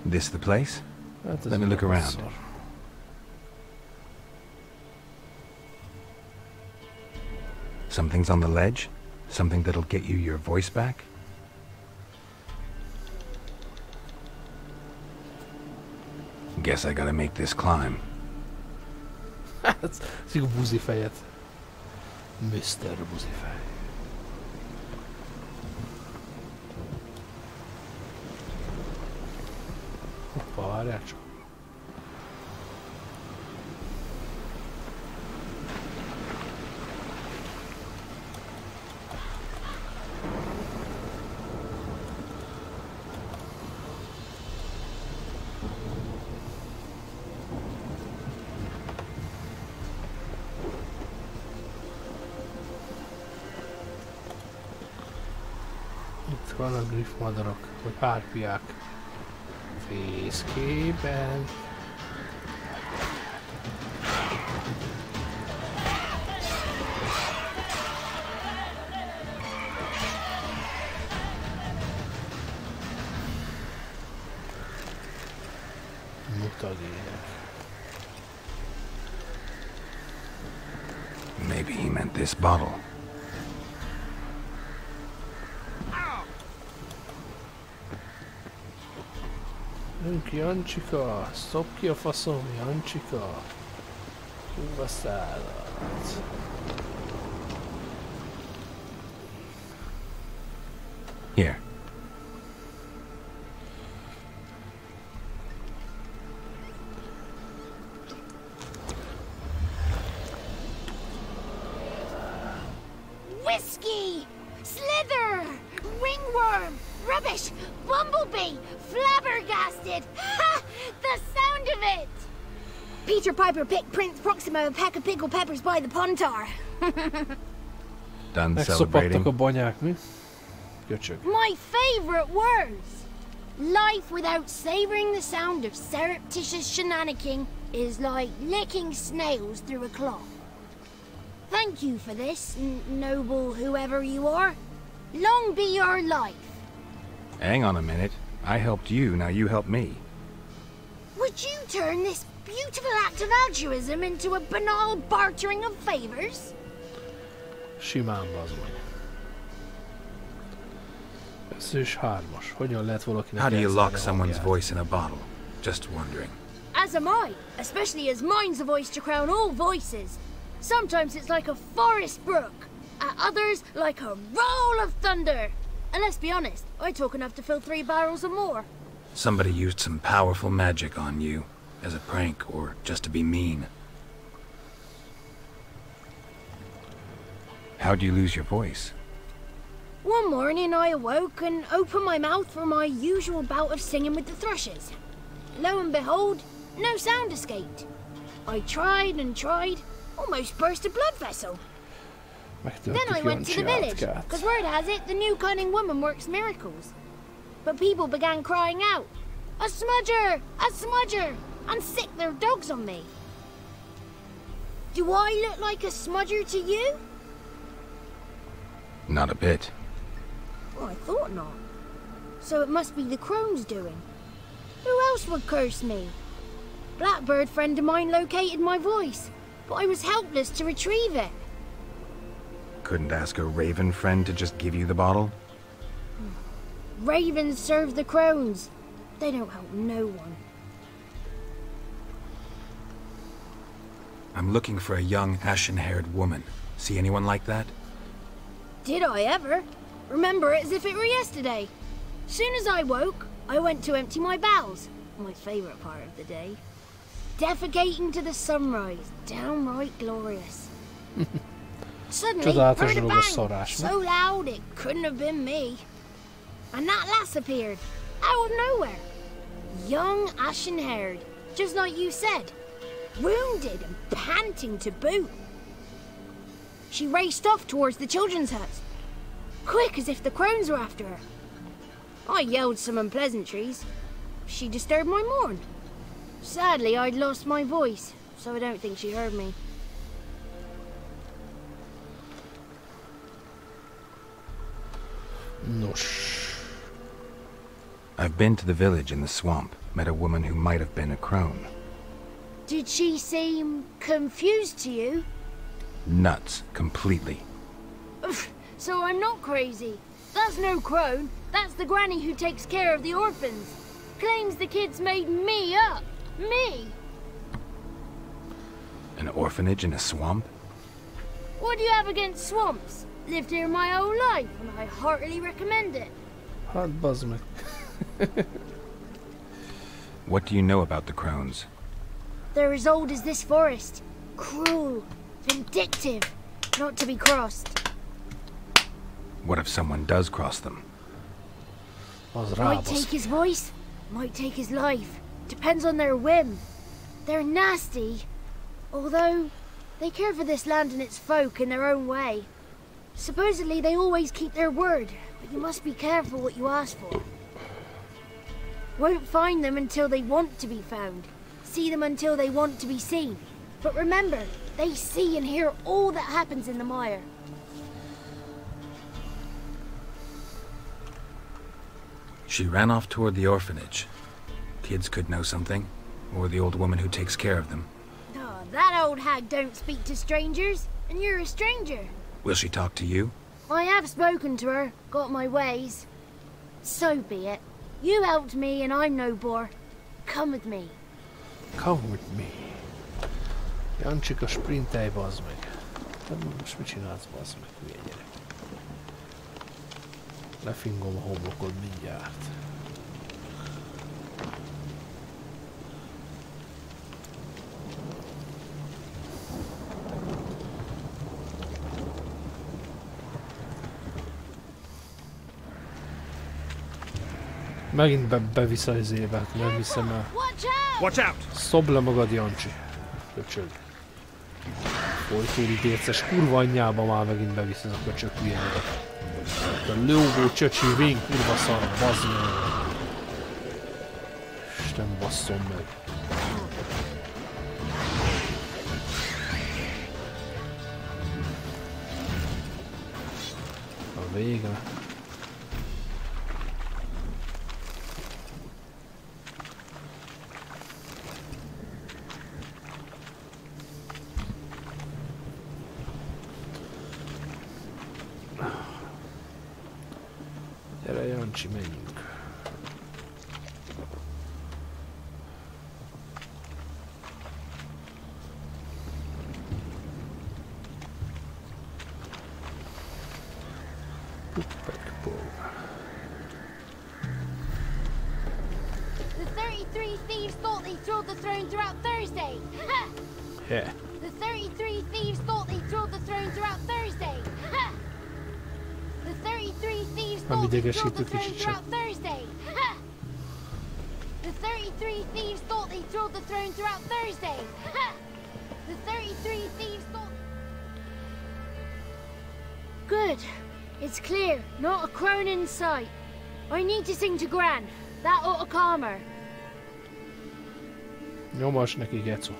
This the place? Hát Let me look around. Szar. Something's on the ledge? Something that'll get you your voice back? Guess I gotta make this climb. Hát, ez a buzifejet. Mr. Buzifej. Hoppa, várjál csak. Itt van a griffmadarak, vagy hárpiák. Fészkében. Mutagének. Maybe he meant this bottle. Jancsika, stop ki a faszom, Jancsika. Kurva szállat. Here. Whiskey! Slither! Ringworm! Rubbish! Bumblebee! Flabbergasted! Ha! The sound of it! Peter Piper picked Prince Proximo a pack of pickled peppers by the pontar. Done celebrating? A banyák, mi? Köcsög. My favourite words! Life without savouring the sound of surreptitious shenanigans is like licking snails through a cloth. Thank you for this, noble whoever you are. Long be your life. Hang on a minute. I helped you, now you help me. Would you turn this beautiful act of altruism into a banal bartering of favors? Simán, bazd meg. Ez is 3-as. Hogyan lehet valakinek How do you lock elzárni someone's hangját? voice in a bottle? Just wondering. As am I, especially as mine's a voice to crown all voices. Sometimes it's like a forest brook, at others like a roll of thunder. And let's be honest, I talk enough to fill 3 barrels or more. Somebody used some powerful magic on you, as a prank or just to be mean. How'd you lose your voice? One morning I awoke and opened my mouth for my usual bout of singing with the thrushes. Lo and behold, no sound escaped. I tried and tried, almost burst a blood vessel. Then I went to the village, because word has it the new cunning woman works miracles. But people began crying out, "A smudger! A smudger!" and sick their dogs on me. Do I look like a smudger to you? Not a bit. Well, I thought not. So it must be the crone's doing. Who else would curse me? Blackbird friend of mine located my voice, but I was helpless to retrieve it. Couldn't ask a raven friend to just give you the bottle? Ravens serve the crones. They don't help no one. I'm looking for a young, ashen-haired woman. See anyone like that? Did I ever? Remember it as if it were yesterday. Soon as I woke, I went to empty my bowels. My favourite part of the day. Defecating to the sunrise. Downright glorious. Suddenly, heard a bang. So loud it couldn't have been me. And that lass appeared, out of nowhere. Young, ashen-haired, just like you said. Wounded and panting to boot. She raced off towards the children's hut, quick as if the crones were after her. I yelled some unpleasantries. She disturbed my morn. Sadly, I'd lost my voice, so I don't think she heard me. Nos. I've been to the village in the swamp, met a woman who might have been a crone. Did she seem confused to you? Nuts, completely. So I'm not crazy. That's no crone. That's the granny who takes care of the orphans. Claims the kids made me up. Me! An orphanage in a swamp? What do you have against swamps? Lived here my whole life, and I heartily recommend it. Hát bazd meg. What do you know about the crones? They're as old as this forest. Cruel, vindictive, not to be crossed. What if someone does cross them? Might take his voice, might take his life. Depends on their whim. They're nasty, although they care for this land and its folk in their own way. Supposedly they always keep their word, but you must be careful what you ask for. Won't find them until they want to be found. See them until they want to be seen. But remember, they see and hear all that happens in the mire. She ran off toward the orphanage. Kids could know something, or the old woman who takes care of them. Oh, that old hag don't speak to strangers, and you're a stranger. Will she talk to you? I have spoken to her, got my ways. So be it. You helped me and I'm no bore. Come with me. Come with me. Jancsika, sprintelj, bazd meg. Most mit csinálsz, bazd meg, hülye gyerek. Lefingom a homlokod mindjárt. Megint bevisz az izébe, nem hiszem el. Watch out! Szobd le magad, Jancsi. Köcsög. Folytóri dérces kurva anyjába már megint bevisz ez a köcsög hülyenek. A lógó csöcsi vén kurva szar, bazd meg. Isten basszom meg. A végre. kocsi, menjünk. The 33 thieves thought they thrilled the throne throughout Thursday. Yeah. The 33 thieves thought they thrilled the throne throughout Thursday. The 33 thieves thought they thrilled the throne throughout Thursday. The 33 thieves thought they thrilled the throne throughout Thursday. The 33 thieves thought... Good. It's clear. Not a crone in sight. I need to sing to Gran. That ought to calm her. Nyomas neki, geco.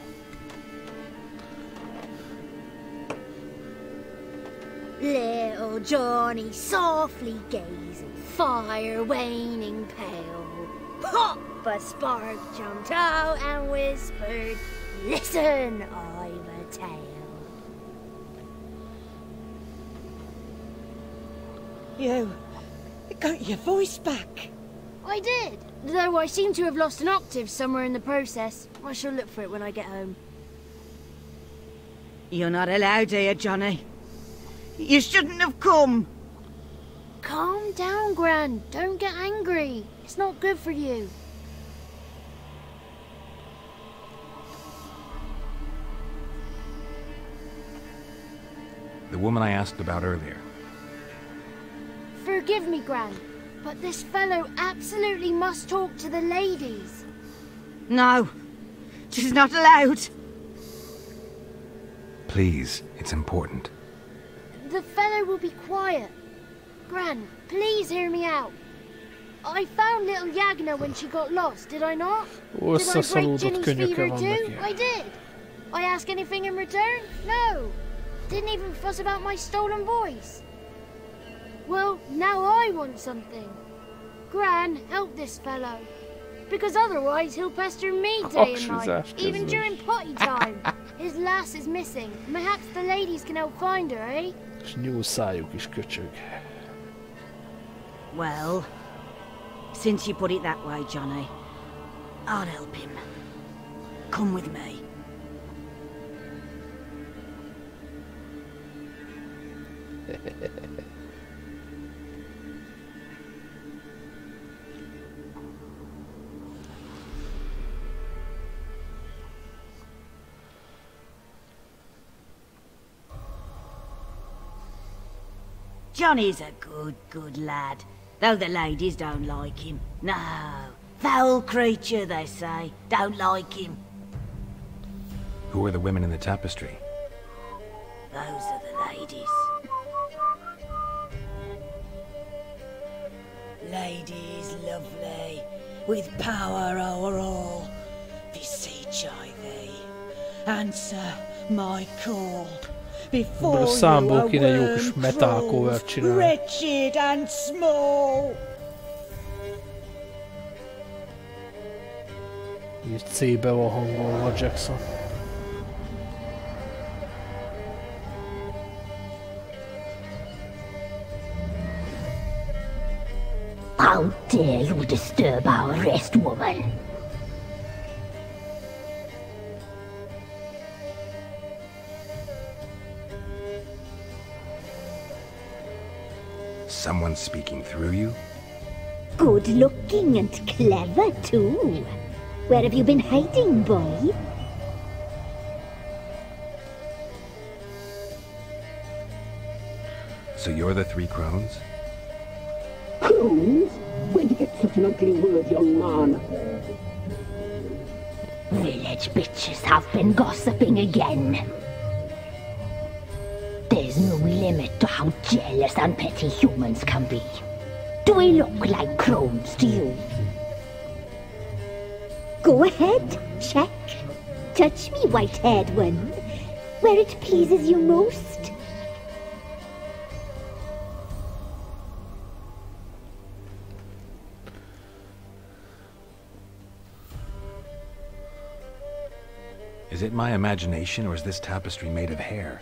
Little Johnny softly gazing, fire waning pale. Pop! A spark jumped out and whispered, "Listen, I've a tale." You got your voice back. I did, though I seem to have lost an octave somewhere in the process. I shall look for it when I get home. You're not allowed here, Johnny. You shouldn't have come. Calm down, Gran. Don't get angry. It's not good for you. The woman I asked about earlier. Forgive me, Gran, but this fellow absolutely must talk to the ladies. No, she's not allowed. Please, it's important. The fellow will be quiet. Gran, please hear me out. I found little Yagna when she got lost, did I not? Did I break Ginny's fever too? I did. I ask anything in return? No. Didn't even fuss about my stolen voice. Well, now I want something. Gran, help this fellow. Because otherwise he'll pester me day and night, even during potty time. His lass is missing. Perhaps the ladies can help find her, eh? És nyúlszájuk is köcsög. Well, since you put it that way, Johnny, I'll help him. Come with me. Johnny's a good lad, though the ladies don't like him. No, foul creature, they say. Don't like him. Who are the women in the tapestry? Those are the ladies. Ladies lovely, with power o'er all, beseech I thee, answer my call. Before you a worm crawls, wretched and small. Így C-be van hangolva Jackson. How dare you disturb our rest, woman? Someone speaking through you? Good looking and clever, too. Where have you been hiding, boy? So you're the three crones? Crones? Where'd you get such an ugly word, young man? Village bitches have been gossiping again. There's no limit to how jealous and petty humans can be. Do we look like crones to you? Go ahead, check. Touch me, white-haired one, where it pleases you most. Is it my imagination, or is this tapestry made of hair?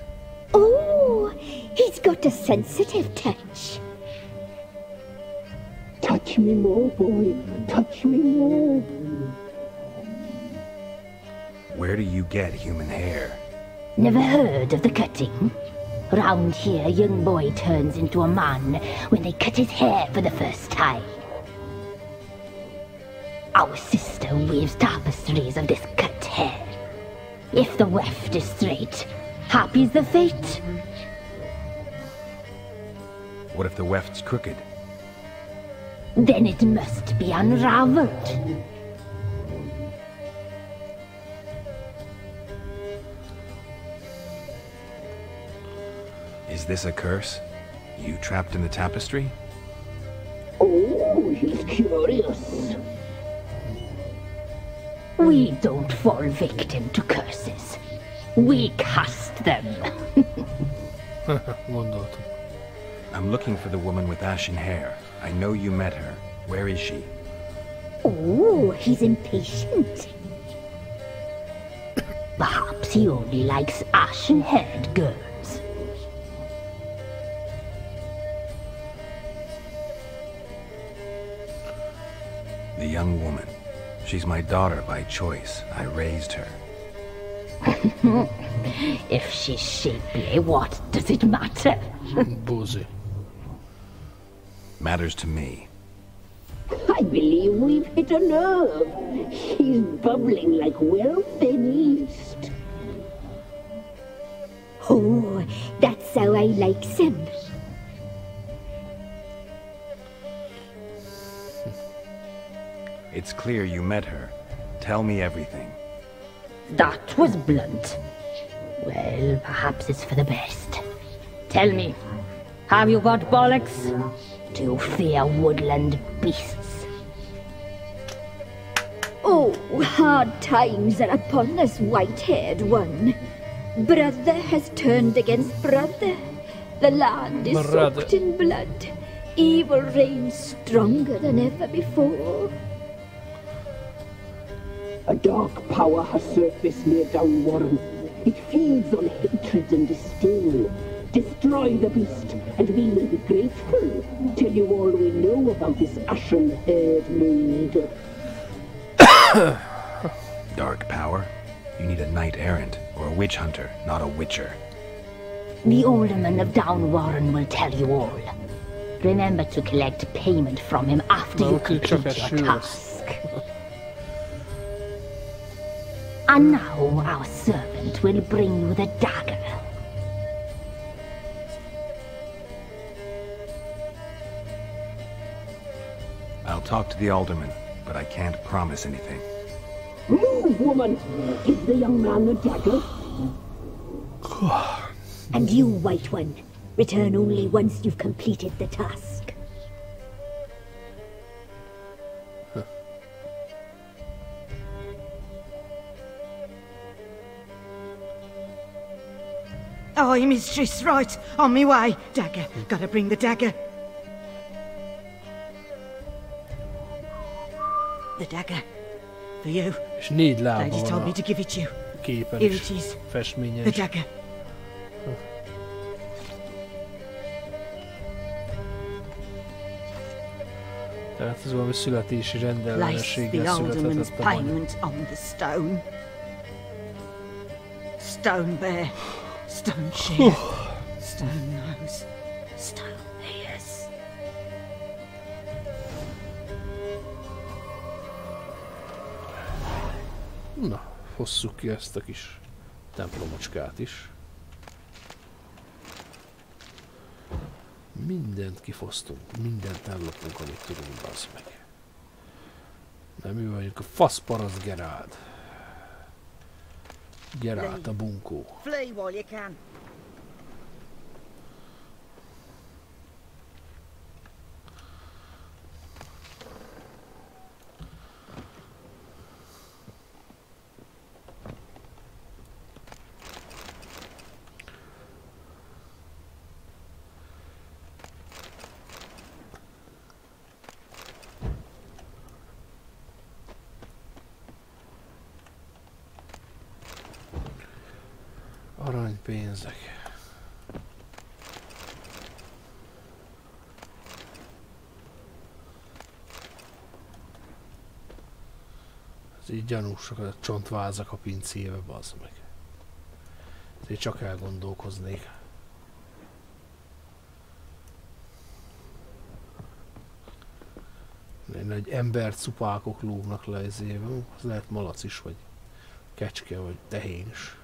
Oh, he's got a sensitive touch. Touch Touch me more, boy. Touch me more. Where do you get human hair? Never heard of the cutting? Round here, a young boy turns into a man when they cut his hair for the first time. Our sister weaves tapestries of this cut hair. If the weft is straight, happy's the fate. What if the weft's crooked? Then it must be unraveled. Is this a curse? You trapped in the tapestry? Oh, he's curious. We don't fall victim to curses. We cast them. Gondoltam. I'm looking for the woman with ashen hair. I know you met her. Where is she? Oh, he's impatient. Perhaps he only likes ashen-haired girls. The young woman. She's my daughter by choice. I raised her. If she's shapely, what does it matter? Boozy. Matters to me. I believe we've hit a nerve. He's bubbling like well-fed yeast. Oh, that's how I likes him. It's clear you met her. Tell me everything. That was blunt. Well, perhaps it's for the best. Tell me, have you got bollocks? Do you fear woodland beasts? Oh, hard times are upon us, white-haired one. Brother has turned against brother. The land is soaked in blood. Evil reigns stronger than ever before. A dark power has surfaced near Downwarren. It feeds on hatred and disdain. Destroy the beast, and we will be grateful. Tell you all we know about this ashen-haired maid. Dark power? You need a knight-errant, or a witch-hunter, not a witcher. The alderman of Downwarren will tell you all. Remember to collect payment from him after you complete your task. And now our servant will bring you the dagger. I'll talk to the alderman, but I can't promise anything. Move, woman! Give the young man the dagger. And you, White One, return only once you've completed the task. Aye, mistress, right. On me way. Dagger. Gotta bring the dagger. The dagger. For you. És 4 lába Lady van told me a to give it you. képen Here is, it is. festményen The is. dagger. Tehát ez valami születési Place rendellenességgel the született alderman's ezt a magyar. payment on the stone. Stone bear. Stone shear. Stone nose. Stone ears. Na, hosszuk ki ezt a kis templomocskát is. Mindent kifosztunk, mindent ellopunk, amit tudunk, bazd meg. De mi vagyunk a faszparasz Geráld. Geráld a bunkó. Flee while you can. Aranypénzek. Ez így gyanúsak a csontvázak a pincébe, bazd meg. Ezért csak elgondolkoznék. Egy embert szupákok lógnak le az évben, az lehet malac is, vagy kecske, vagy tehén is.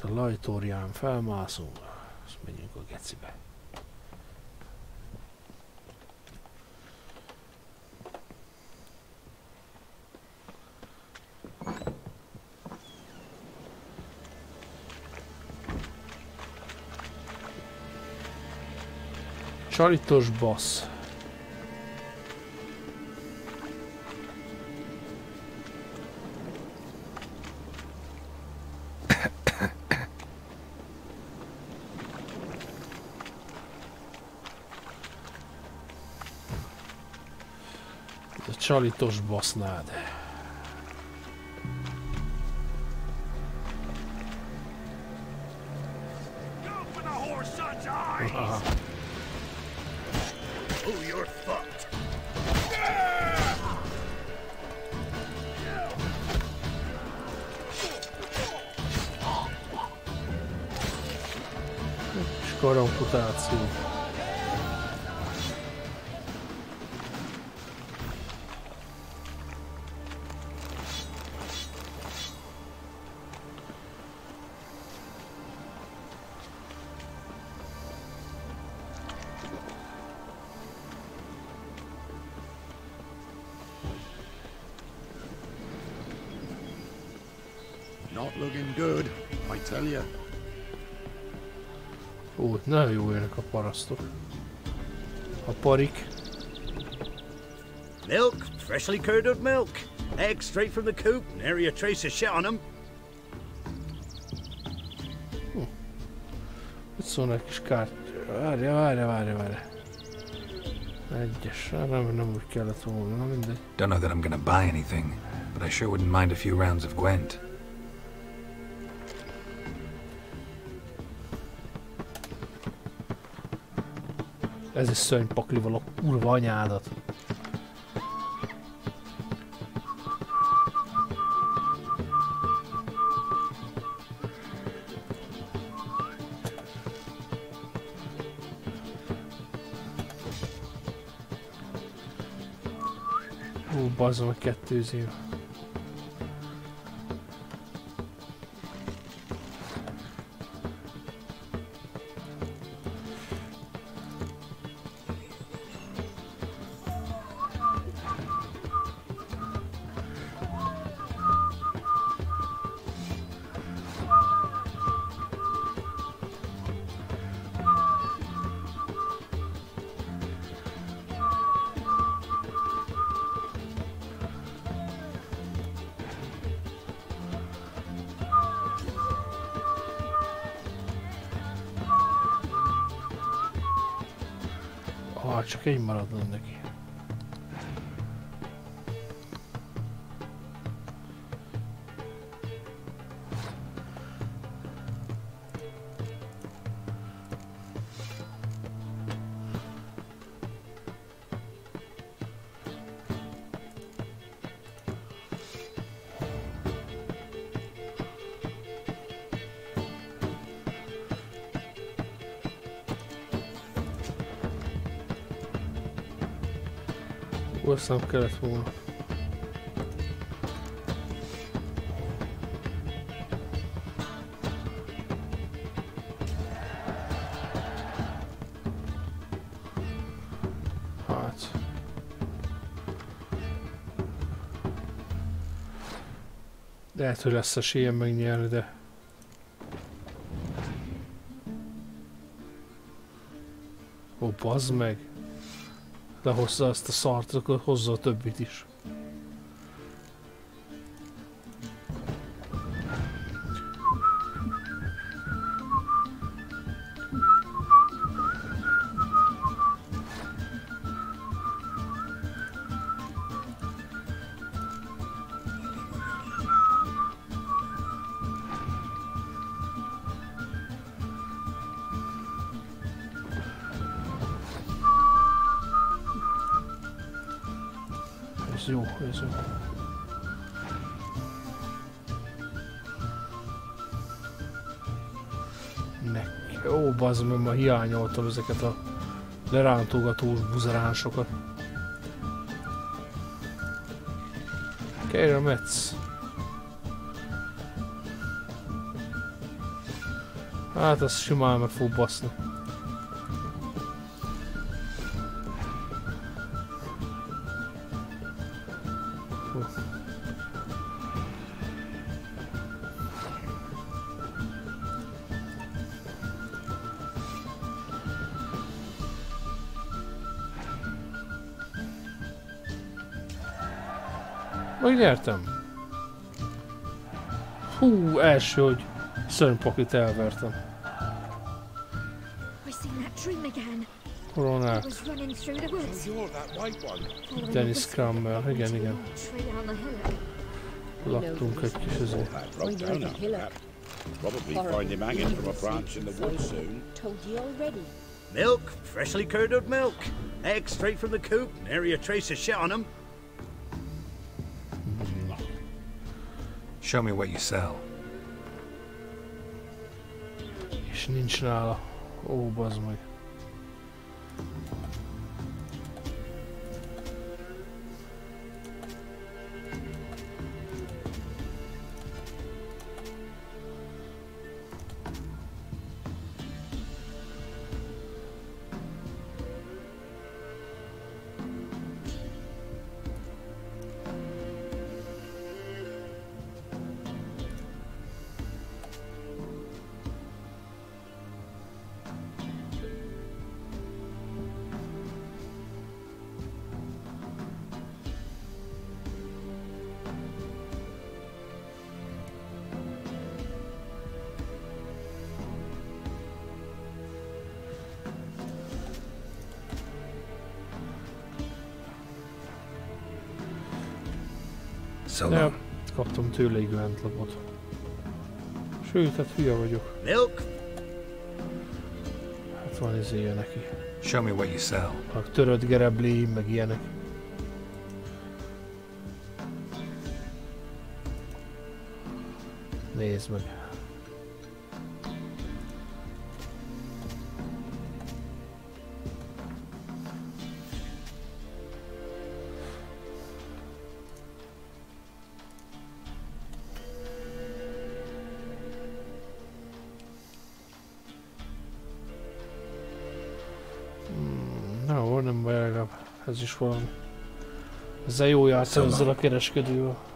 A lajtórián felmászunk, és megyünk a gecibe. Csalitos bassz. Ez a csalitos basznád. Aha. Oh, you're fucked. Skoramputáció. Not looking good, I tell you. Ó, nagyon jó jönnek a parasztok. A parik. Milk, freshly curdled milk. Eggs straight from the coop, nary a trace of shit on them. Itt szólna egy kis kárt. Várja. Egyes, nem úgy kellett volna, na mindegy. Don't know that I'm gonna buy anything, but I sure wouldn't mind a few rounds of Gwent. Ez is szörnypaklival a kurva anyádat. Bazzom, meg kettőzél. Csak egy maradna neki. Azt nem kellett volna. Hát. Lehet, hogy lesz esélyen megnyerni, de... Ó, bazd meg! Lehozza azt a szart, akkor hozza a többit is. jó, ez jó. Ó, bazd meg, ma hiányoltam ezeket a lerántogatós buzeránsokat. Keira Metz. Hát az simán meg fog baszni. Megnyertem. Hú, első, hogy szörnypaklit elvertem. Koronát. Dennis Crammel, igen, igen. Laktunk egy kis ezért. Milk, freshly curdled milk. Eggs straight from the coop, nary a trace of shit on them. Show me what you sell. És nincs nála. Ó, bazd meg. Ja, kaptam tőle egy glentlapot. Sőt, hát hülye vagyok. Milk. Hát van izéje neki. Show me what you sell. A törött gerebli, meg ilyenek. Nézd meg. No, nem baj, legalább ez is valami. Ezzel jó játszol ezzel a kereskedővel.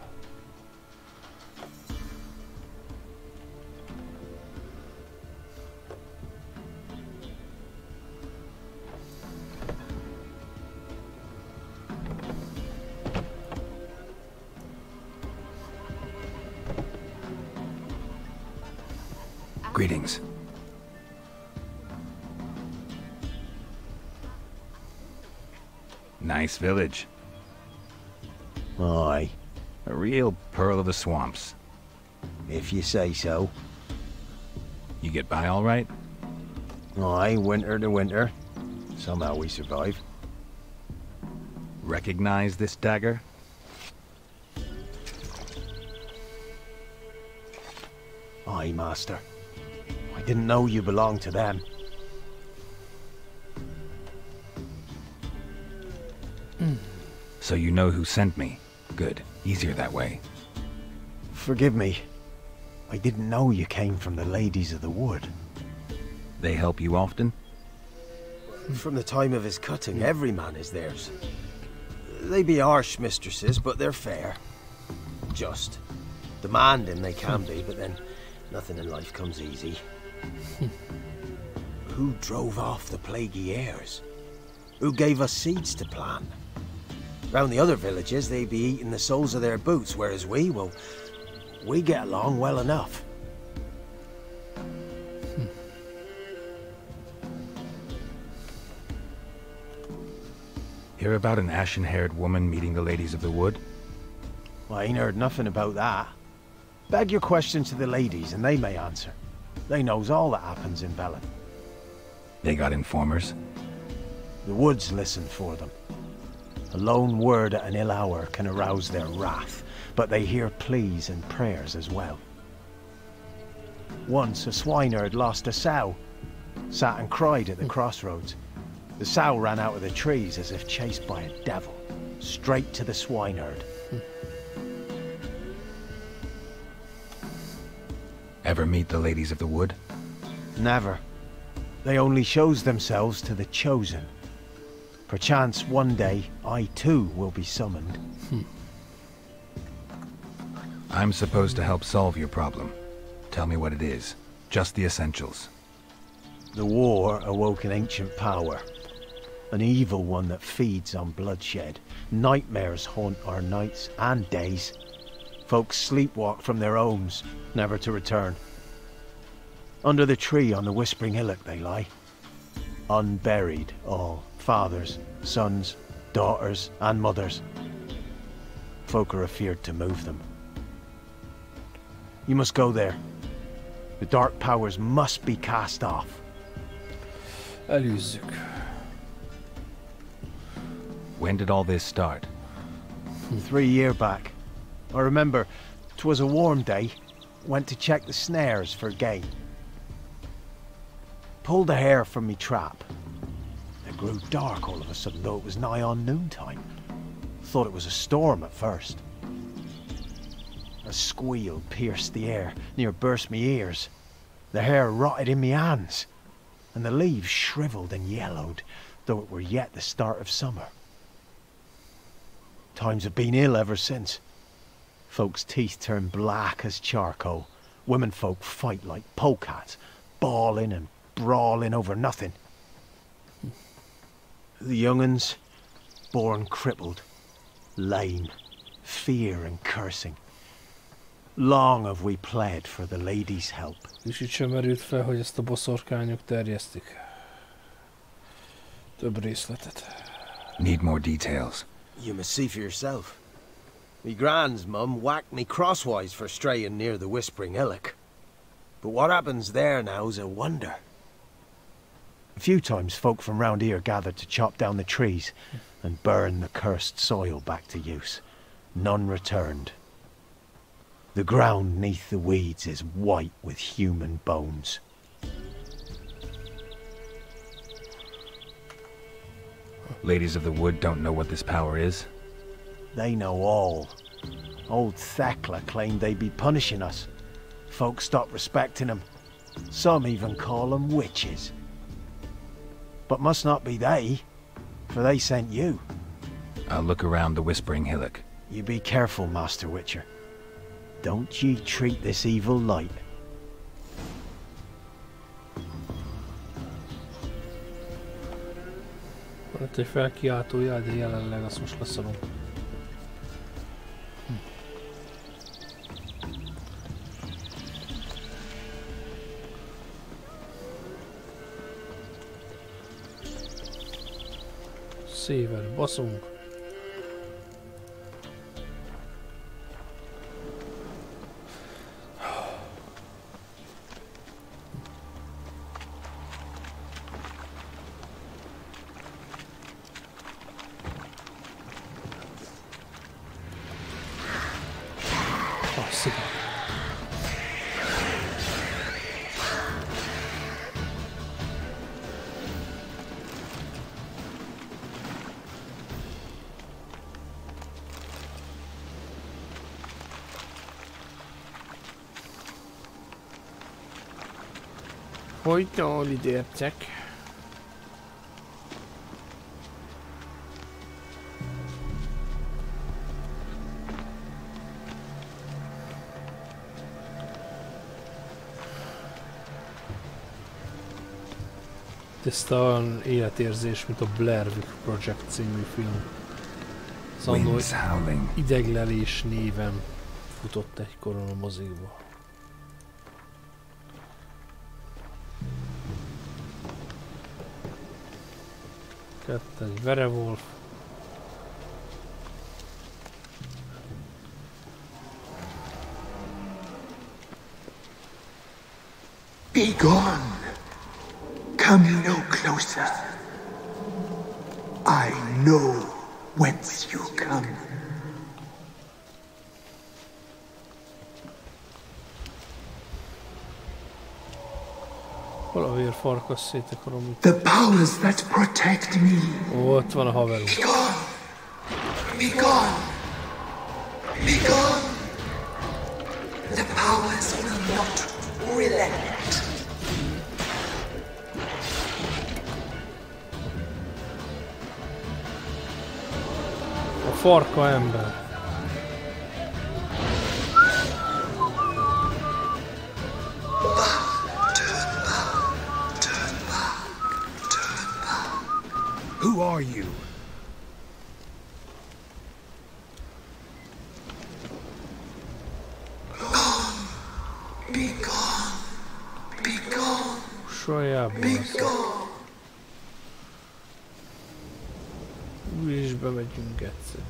Greetings. Nice village. Aye. A real pearl of the swamps. If you say so. You get by all right? Aye, winter to winter. Somehow we survive. Recognize this dagger? Aye, master. I didn't know you belonged to them. So you know who sent me. Good. Easier that way. Forgive me. I didn't know you came from the Ladies of the Wood. They help you often? From the time of his cutting, every man is theirs. They be harsh mistresses, but they're fair. Just. Demanding they can be, but then nothing in life comes easy. Who drove off the plaguey heirs? Who gave us seeds to plant? Round the other villages, they be eating the soles of their boots, whereas we, well, we get along well enough. Hear about an ashen-haired woman meeting the Ladies of the Wood? Well, I ain't heard nothing about that. Beg your question to the ladies, and they may answer. They knows all that happens in Belen. They got informers? The woods listen for them. A lone word at an ill hour can arouse their wrath, but they hear pleas and prayers as well. Once a swineherd lost a sow, sat and cried at the crossroads. The sow ran out of the trees as if chased by a devil, straight to the swineherd. Ever meet the ladies of the wood? Never. They only shows themselves to the chosen. Perchance one day I too will be summoned. I'm supposed to help solve your problem. Tell me what it is. Just the essentials. The war awoke an ancient power. An evil one that feeds on bloodshed. Nightmares haunt our nights and days. Folks sleepwalk from their homes, never to return. Under the tree on the Whispering Hillock they lie. Unburied all. Fathers, sons, daughters and mothers. Folk are afeared to move them. You must go there. The dark powers must be cast off. Előzzük. When did all this start? 3 years back. I remember 'twas a warm day. Went to check the snares for game. Pulled a hare from me trap. It grew dark all of a sudden, though it was nigh on noontime. Thought it was a storm at first. A squeal pierced the air, near burst me ears. The hare rotted in me hands, and the leaves shriveled and yellowed, though it were yet the start of summer. Times have been ill ever since. Folks' teeth turn black as charcoal. Womenfolk fight like polecats, bawling and brawling over nothing. The young'uns, born crippled, lame, fear and cursing. Long have we pled for the lady's help. És itt sem merült fel, hogy ezt a boszorkányok terjesztik. Több részletet. Need more details. You must see for yourself. Me gran's mum whacked me crosswise for straying near the Whispering Hillock. But what happens there now's a wonder. A few times folk from round here gathered to chop down the trees and burn the cursed soil back to use. None returned. The ground neath the weeds is white with human bones. Ladies of the wood don't know what this power is? They know all. Old Thekla claimed they'd be punishing us. Folks stopped respecting them. Some even call them witches. But must not be they, for they sent you. I'll look around the Whispering Hillock. You be careful, Master Witcher. Don't ye treat this evil light. Van itt egy felkiáltójel, de jelenleg azt most leszarom. Széven baszunk. Hogy jól idértek. Tiszta olyan életérzés, mint a Blair Witch Project című film. Szóval Ideglelés néven futott egykoron a mozikba. Egy werewolf. Be gone. Come no closer. I know whence you come. Valahogy farkas szét akarom itt. The powers that protect me. Ó, ott van a haverunk. Be gone! Be gone! Be gone! The powers will not relent. A farka ember. Who are you? Gone! Be gone! Be gone! Sajából Be gone! Úgy is bemegyünk egyszer.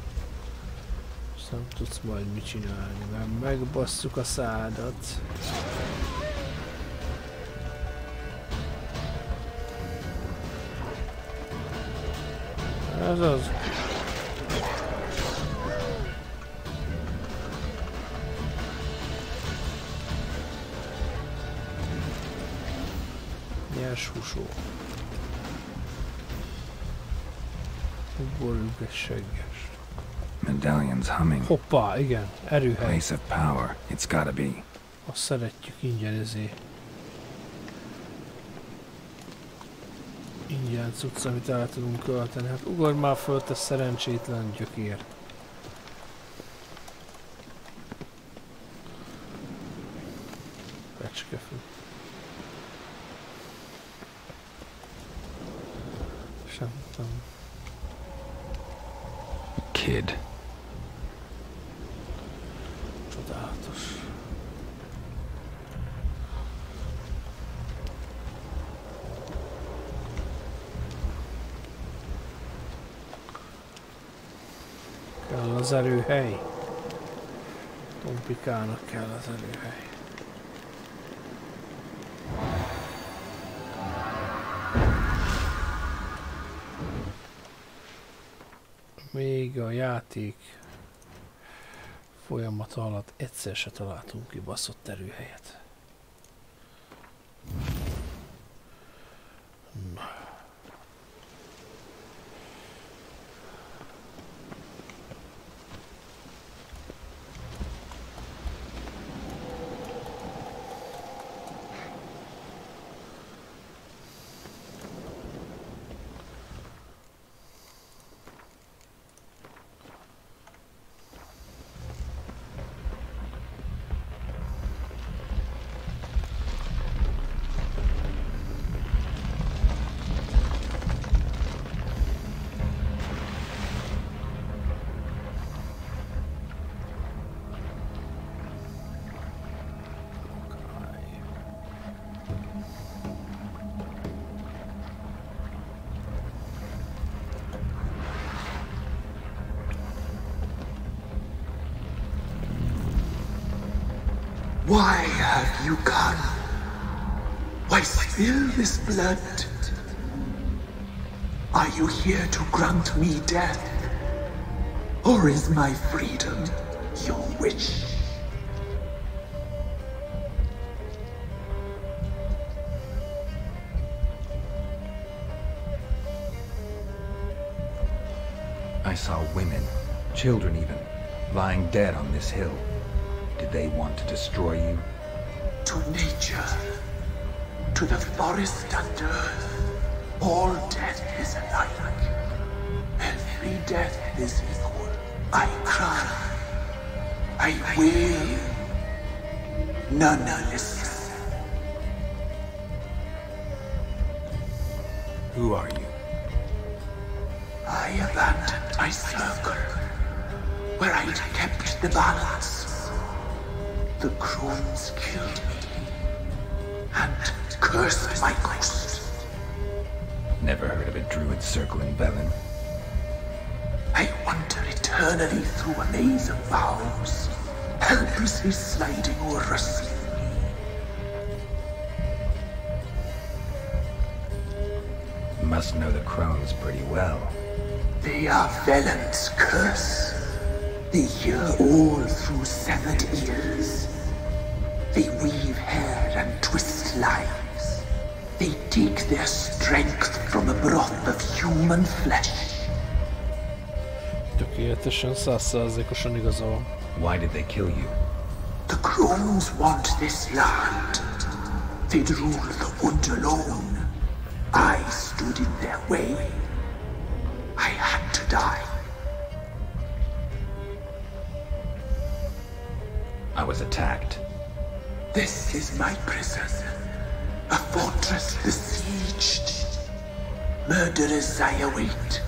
És nem tudsz majd mit csinálni, mert megbasszuk a szádat. Ez az. Nyers húsó. Ugorjuk egy segges. Medallion's humming. Hoppá, igen, erőhely. Place of power. It's gotta be. Azt szeretjük ingyen ezért. Ingyen cucc, amit el tudunk költeni. Hát ugorj már föl, te szerencsétlen gyökér. Fecskefű. Sem. Kid. Csodálatos. Kell az erőhely. Tompikának kell az erőhely. Még a játék folyamata alatt egyszer se találtunk kibaszott erőhelyet. Na. Why have you come? Why spill this blood? Are you here to grant me death? Or is my freedom your wish? I saw women, children even, lying dead on this hill. Did they want to destroy you? To nature, to the forest and earth, all death is alike. Every death is equal. I cry, I wail, none listen. Who are you? I abandoned my circle, where I'd kept the balance. The crones killed me, and cursed my ghost. Never heard of a druid circle in Velen. I wander eternally through a maze of vows, helplessly sliding over a sea. Must know the crones pretty well. They are Velen's curse. They hear all through severed ears. They weave hair and twist lives. They take their strength from a broth of human flesh. Tökéletesen 100%-osan igaza van. Why did they kill you? The crones want this land. They'd rule the Wood alone. I stood in their way. I had to die. I was attacked. This is my prison. A fortress besieged. Murderers I await,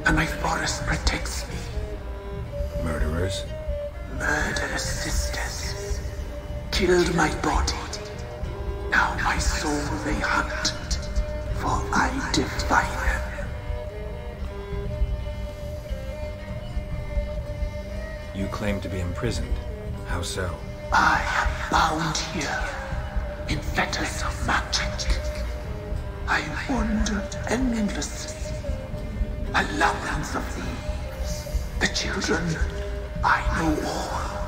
and my forest protects me. Murderers? Murderous sisters. Killed my body. Now my soul they hunt, for I defy them. You claim to be imprisoned. How so? I am bound here, in fetters of magic. I wandered endlessly, a labyrinth of leaves. The children, I know all.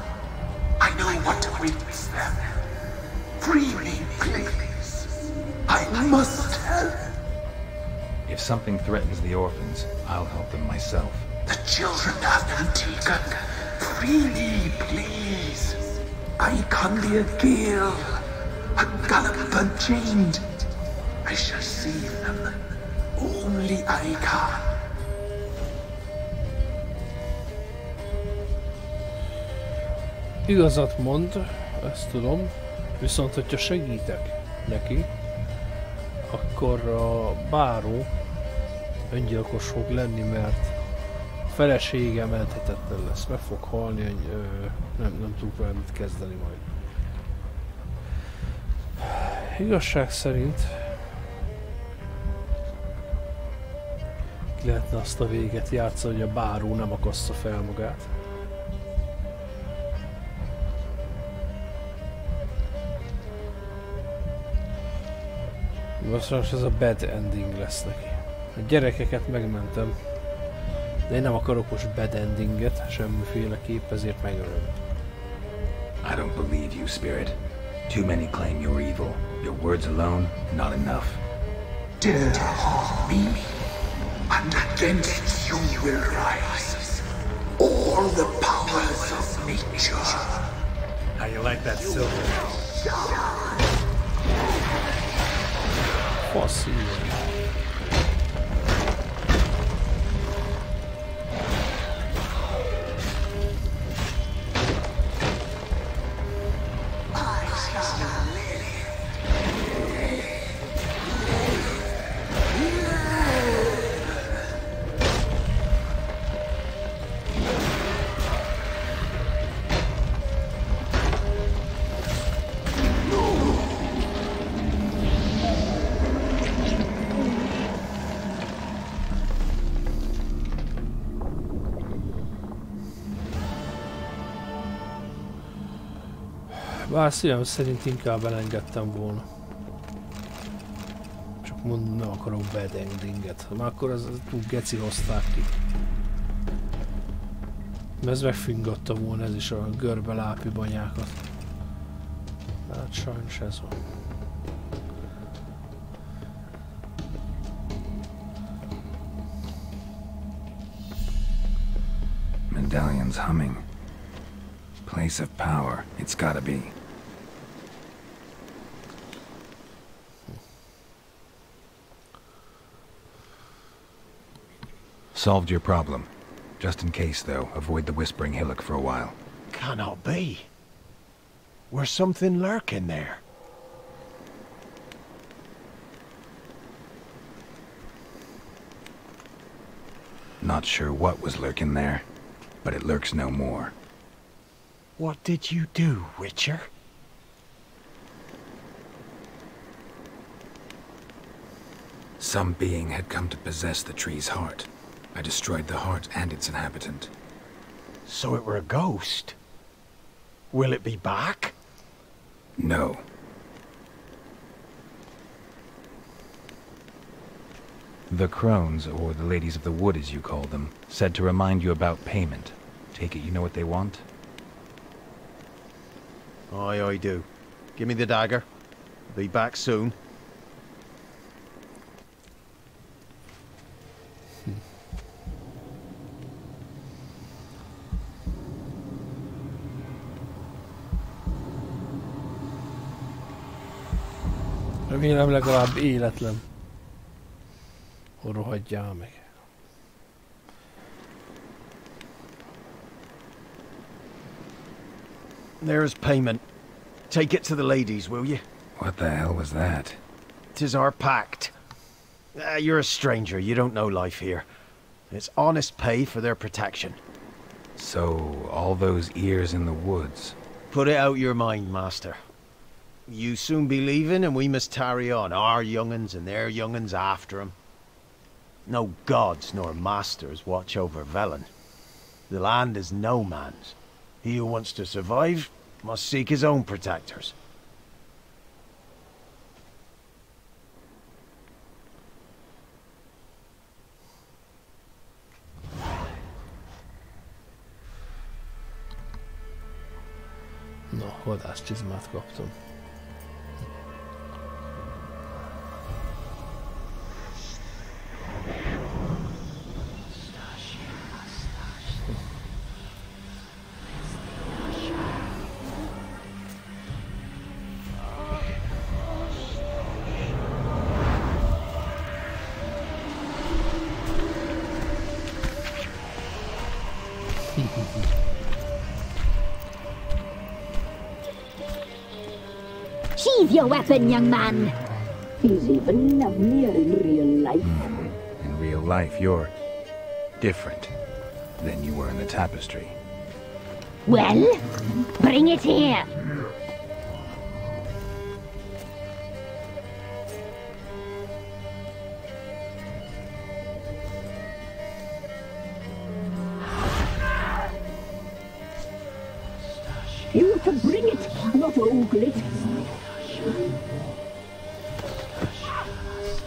I know what awaits them. Free me, please. I must help. If something threatens the orphans, I'll help them myself. The children have been taken. Free me, please. I can be a gale, a gallop unchained. I shall save them. Only I can. Igazat mond, ezt tudom, viszont hogyha segítek neki, akkor a báró öngyilkos fog lenni, mert a felesége menthetetlen lesz, meg fog halni, nem tudok vele mit kezdeni majd. Igazság szerint ki lehetne azt a véget játszani, hogy a báró nem akassza fel magát. Most ez a bad ending lesz neki. A gyerekeket megmentem, de én nem akarok most bad endinget, semmiféleképp, ezért megölöm. I don't believe you, Spirit. Too many claim you're evil. Your words alone, not enough. Dare harm me, and against you will rise all the powers of nature. How you like that silver? Faszíj. Bár szívem szerint inkább elengedtem volna. Csak mondom, nem akarok bad endinget. Már akkor az túl geci hozták ki. Ez megfingatta volna ez is a görbe lápi banyákat. Hát sajnos ez van. Medallion's humming. Place of power, it's gotta be. Solved your problem. Just in case, though, avoid the Whispering Hillock for a while. Cannot be. Where's something lurking there? Not sure what was lurking there, but it lurks no more. What did you do, Witcher? Some being had come to possess the tree's heart. I destroyed the heart and its inhabitant. So it were a ghost? Will it be back? No. The crones, or the ladies of the wood as you call them, said to remind you about payment. Take it you know what they want? Aye, I do. Give me the dagger. I'll be back soon. Remélem legalább életlen. Rohadjál meg. There's payment. Take it to the ladies, will you? What the hell was that? 'Tis our pact. You're a stranger, you don't know life here. It's honest pay for their protection. So, all those ears in the woods. Put it out your mind, master. You soon be leaving and we must tarry on, our young'uns and their young'uns after 'em. No gods nor masters watch over Velen. The land is no man's. He who wants to survive must seek his own protectors. No, vadászcsizmát kaptam. Sheathe your weapon, young man. He's even lovelier in real life. In real life, you're different than you were in the tapestry. Well, bring it here. You have to bring it, not ogle it.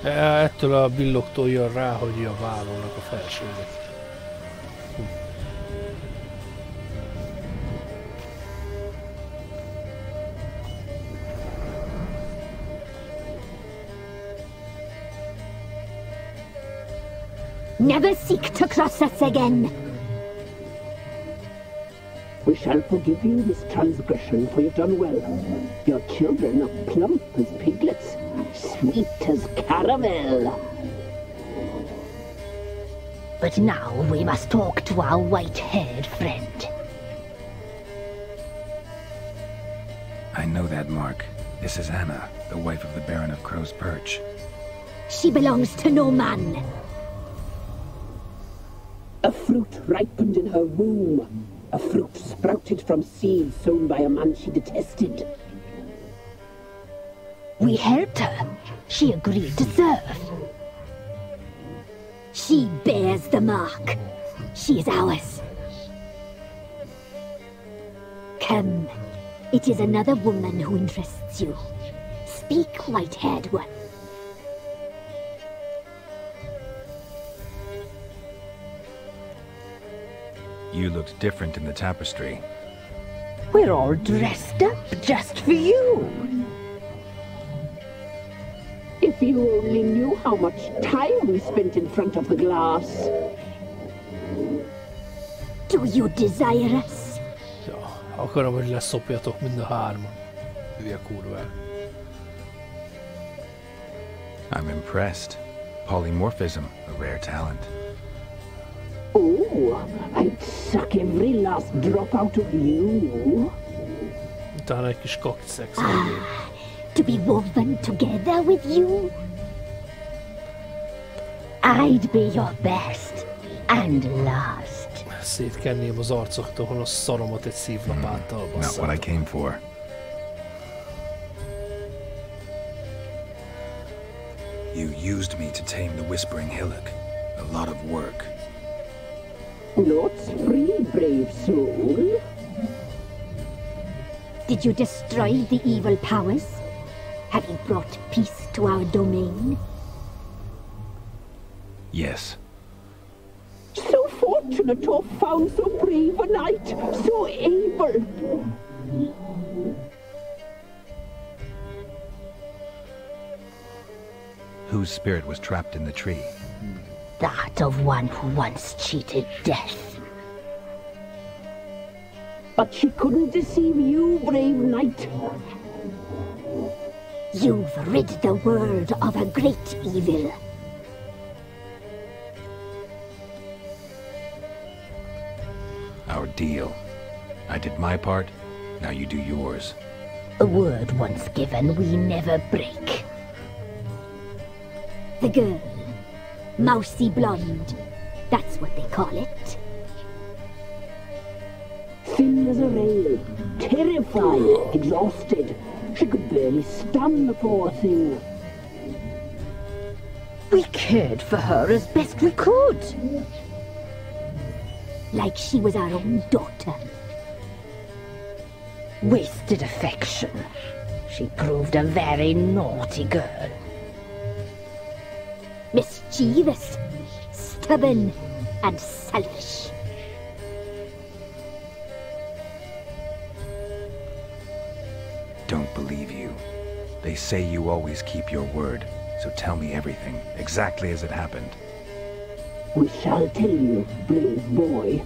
Ettől a billogtól jön rá, hogy a vállónak a felséget. Never seek to cross us again. We shall forgive you this transgression, for you've done well. Your children are plump as piglets, sweet as caramel. But now we must talk to our white-haired friend. I know that mark. This is Anna, the wife of the Baron of Crow's Perch. She belongs to no man. A fruit ripened in her womb. A fruit sprouted from seeds sown by a man she detested. We helped her. She agreed to serve. She bears the mark. She is ours. Come. It is another woman who interests you. Speak, white-haired one. You looked different in the tapestry. We're all dressed up just for you. If you only knew how much time we spent in front of the glass. Do you desire us? Ja, akarom, hogy leszopjatok mind a hárman. Hülye kurvák. I'm impressed. Polymorphism, a rare talent. Oh, I'd suck every last drop out of you. Utána egy kis kakiszex. To be woven together with you? I'd be your best and last. Szétkenném az arcoktól, hol a szaromat egy szívlapáttal basszát. Not what I came for. You used me to tame the Whispering Hillock. A lot of work. Not free, brave soul. Did you destroy the evil powers? Have you brought peace to our domain? Yes. So fortunate to have found so brave a knight, so able. Whose spirit was trapped in the tree? That of one who once cheated death. But she couldn't deceive you, brave knight. You've rid the world of a great evil. Our deal. I did my part, now you do yours. A word once given, we never break. The girl. Mousy blonde. That's what they call it. Thin as a rail, terrified, exhausted. She could barely stand, the poor thing. We cared for her as best we could. Like she was our own daughter. Wasted affection. She proved a very naughty girl. Mischievous, stubborn, and selfish. Don't believe you. They say you always keep your word, so tell me everything, exactly as it happened. We shall tell you, brave boy.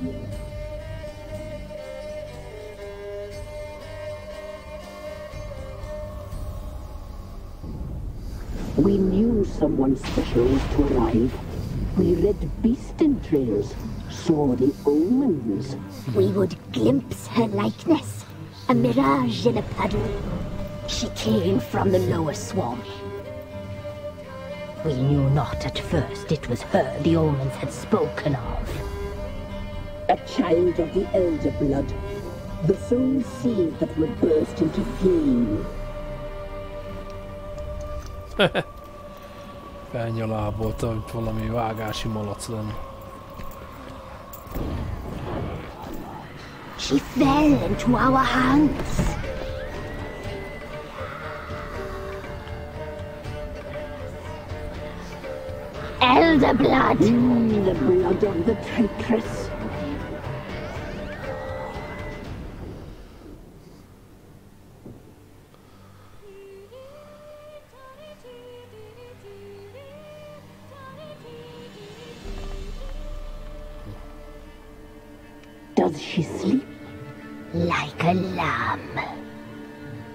We knew someone special was to arrive. We read beast entrails, saw the omens. We would glimpse her likeness, a mirage in a puddle. She came from the lower swamp. We knew not at first it was her the omens had spoken of. A child of the elder blood, the soul seed that would burst into flame. Felnyalábolta, hogy valami vágási malac lenne. She fell into our hands. Elder blood! The blood of the traitress. Does she sleep? Like a lamb.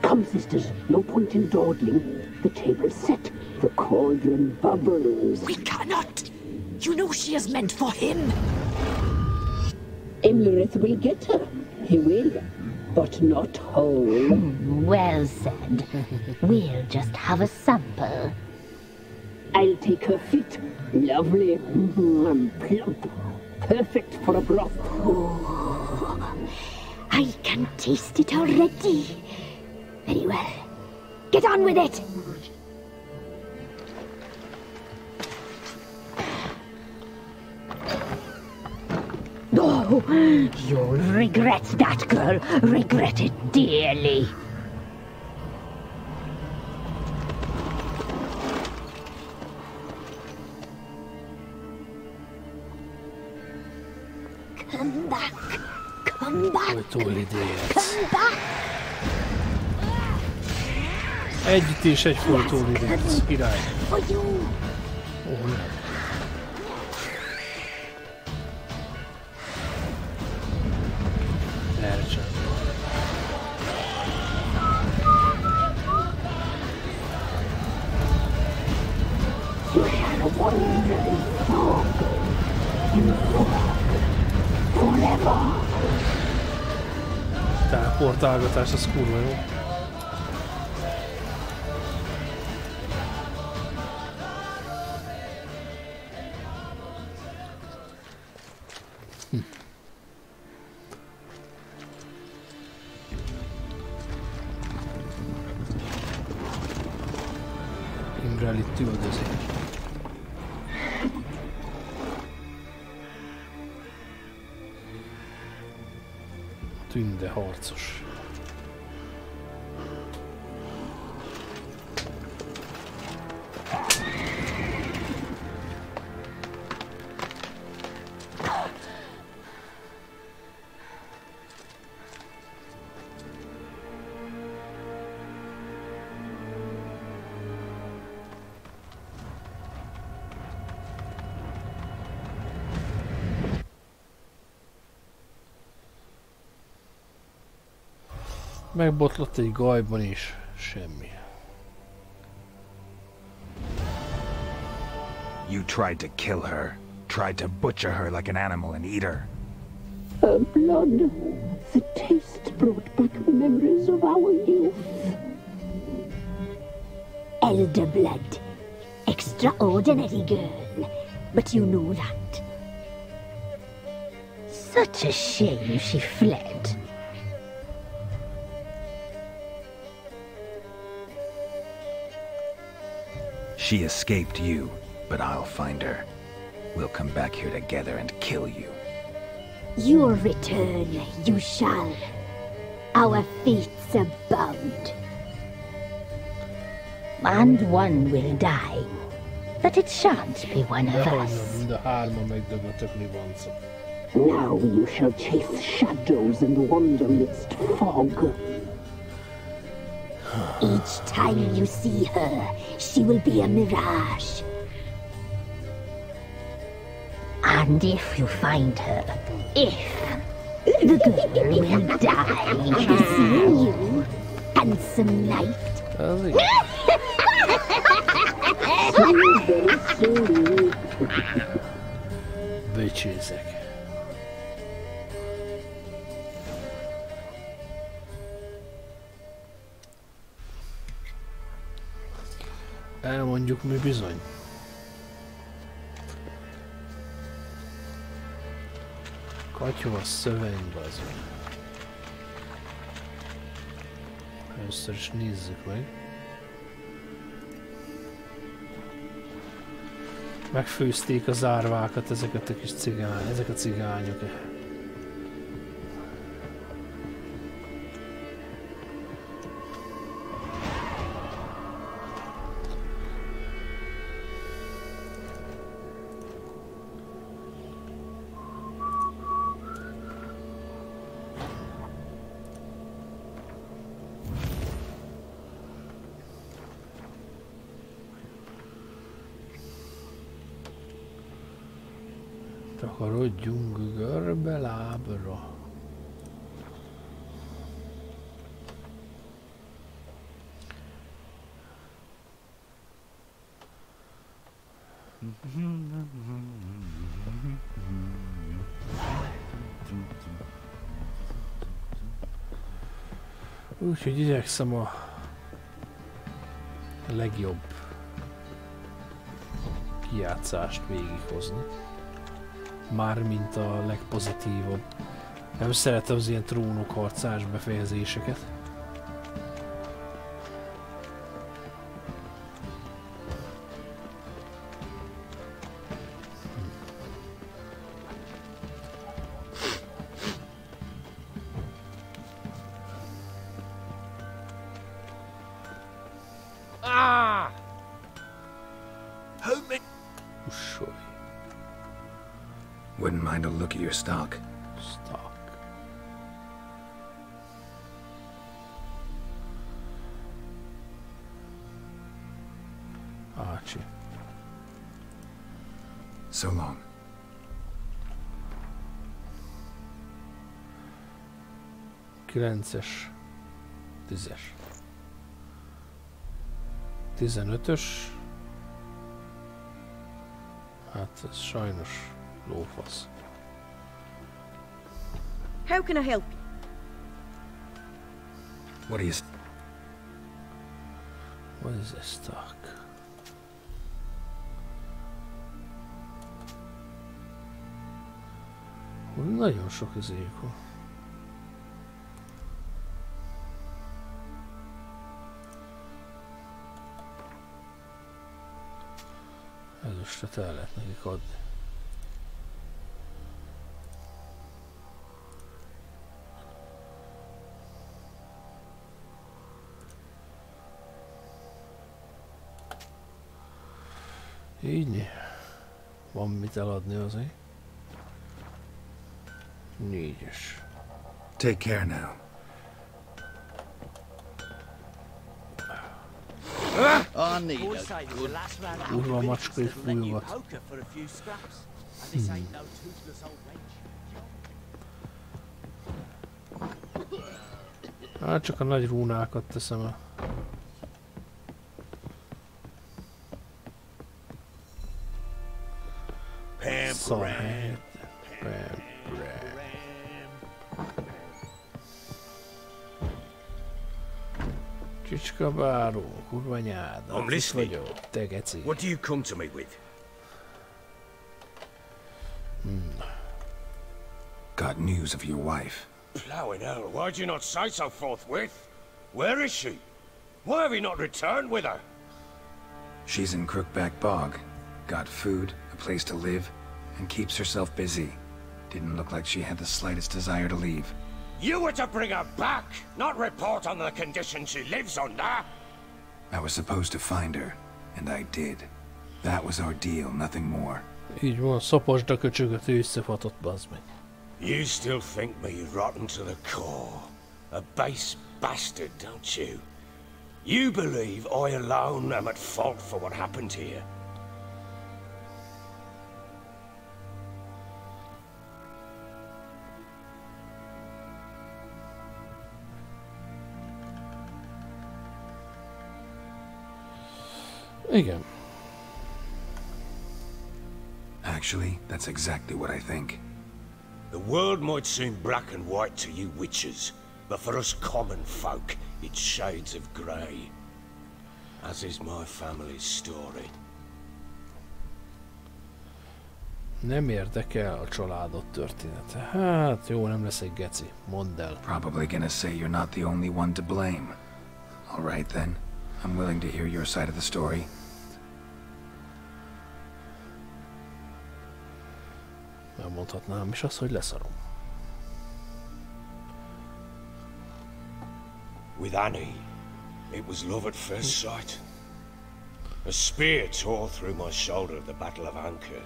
Come, sisters, no point in dawdling. The table's set, the cauldron bubbles. We cannot! You know she is meant for him! Imlerith will get her. He will, but not whole. Well said. We'll just have a sample. I'll take her feet. Lovely. Plump. Perfect for a broth. Oh, I can taste it already. Very well. Get on with it! Oh, you'll regret that, girl. Regret it dearly. Come back. Come back. Come back. Együtt egy folytó idéz. Király. For you. Oh, nem. Erre csak. You shall wander in fog, in fog, forever. Teleportálgatás, az kurva jó. Imrel itt üldözik. Tünde harcos. Megbotlott egy gajban is. Semmi. You tried to kill her. Tried to butcher her like an animal and eat her. Her blood. The taste brought back memories of our youth. Elder blood. Extraordinary girl. But you know that. Such a shame she fled. She escaped you, but I'll find her. We'll come back here together and kill you. Your return, you shall. Our fates are bound. And one will die. But it shan't be one of us. Now you shall chase shadows and wander midst fog. Each time you see her, she will be a mirage. And if you find her, the girl will die. Seeing you, handsome knight. Becsések. Elmondjuk mi bizony. Katyó a szövegbe az. Először is nézzük meg. Megfőzték az árvákat ezeket a kis ezek a cigányok. Takarodjunk görbe lábra. Úgyhogy igyekszem a legjobb kijátszást végighozni. Mármint a legpozitívabb. Nem szeretem az ilyen trónokharcás befejezéseket. Wouldn't mind a look at your stock. Ácsi. So long. Kilences, 10-es. 15-ös. Hát ez sajnos lófasz. How can I help you? What do you... What is this stock? Nagyon sok izék van. Ezüstöt el lehet nekik adni. Így van mit eladni azért. 4-es. Take care now. Kurva macska és fújvat. Hát csak a nagy rúnákat teszem el. Szarhelyet. Csicskabáró, kurva nyád. I'm listening. Te geci. What do you come to me with? Got news of your wife. Plowing hell, why'd you not say so forthwith? Where is she? Why have you not returned with her? She's in Crookback Bog. Got food, a place to live, and keeps herself busy. Didn't look like she had the slightest desire to leave. You were to bring her back, not report on the condition she lives under. I was supposed to find her, and I did. That was our deal, nothing more. Így van, szaposd a köcsögöt, ő összefatott, bazd meg. You still think me rotten to the core. A base bastard, don't you? You believe I alone am at fault for what happened here. Igen. Actually, that's exactly what I think. The world might seem black and white to you witches, but for us common folk, it's shades of grey. As is my family's story. Nem érdekel a családod története. Hát jó, nem lesz egy geci. Mondd el. Probably gonna say you're not the only one to blame. All right then. I'm willing to hear your side of the story. Elmondhatnám is azt, hogy leszarom. With Annie, it was love at first sight. A spear tore through my shoulder at the Battle of Anchor.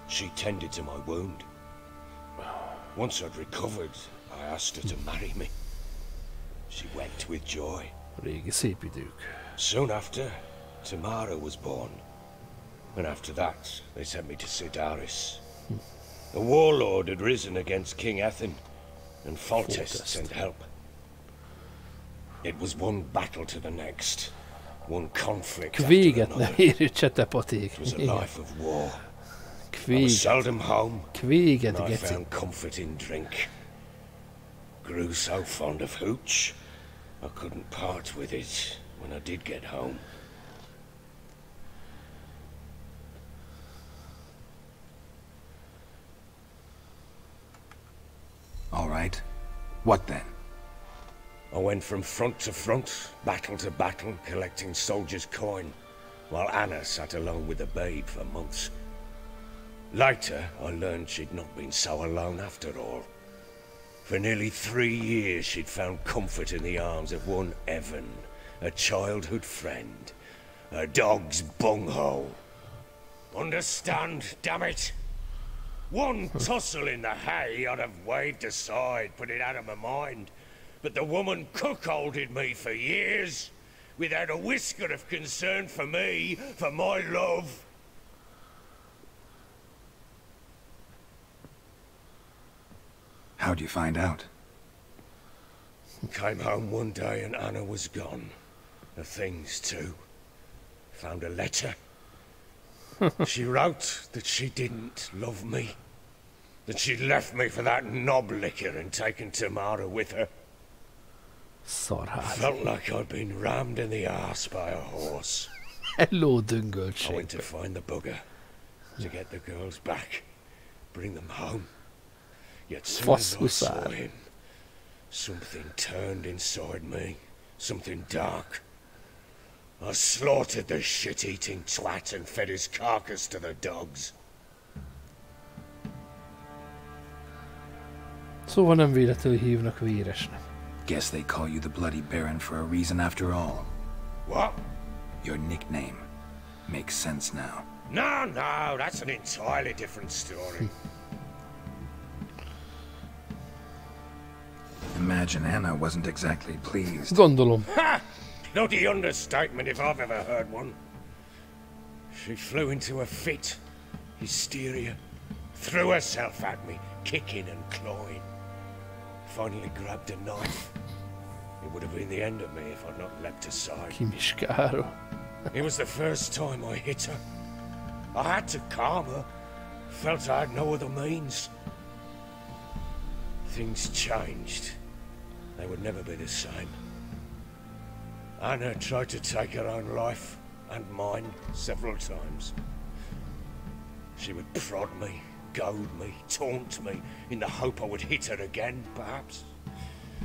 She tended to my wound. Once I'd recovered, I asked her to marry me. She wept with joy. Régi szép idők. Soon after, Tamara was born. And after that, they sent me to Sidaris. The warlord had risen against King Ethan, and Foltest sent help. It was one battle to the next, one conflict after another. It was a life of war. I was seldom home, and I found comfort in drink. Grew so fond of hooch, I couldn't part with it when I did get home. All right. What then? I went from front to front, battle to battle, collecting soldiers' coin, while Anna sat alone with the babe for months. Later, I learned she'd not been so alone after all. For nearly 3 years, she'd found comfort in the arms of one Evan, a childhood friend, a dog's bunghole. Understand, damn it? One tussle in the hay I'd have waved aside, put it out of my mind. But the woman cuckolded me for years, without a whisker of concern for me, for my love. How'd you find out? Came home one day and Anna was gone. The things too. Found a letter. She wrote that she didn't love me. That she'd left me for that knob licker and taken Tamara with her. Felt like I'd been rammed in the arse by a horse. Hello, döngöltség. I went to find the bugger, to get the girls back, bring them home. Yet soon as I saw him, something turned inside me, something dark. I slaughtered the shit-eating twat and fed his carcass to the dogs. Szóval nem véletlenül hívnak véresnek. Guess they call you the Bloody Baron for a reason after all. What? Your nickname. Makes sense now. No, that's an entirely different story. Imagine Anna wasn't exactly pleased. Gondolom. Ha! Bloody understatement if I've ever heard one. She flew into a fit, hysteria, threw herself at me, kicking and clawing. Finally grabbed a knife. It would have been the end of me if I'd not leapt aside. Kimiskáról. It was the first time I hit her. I had to calm her. Felt I had no other means. Things changed. They would never be the same. Anna tried to take her own life, and mine, several times. She would prod me, goad me, taunt me, in the hope I would hit her again, perhaps.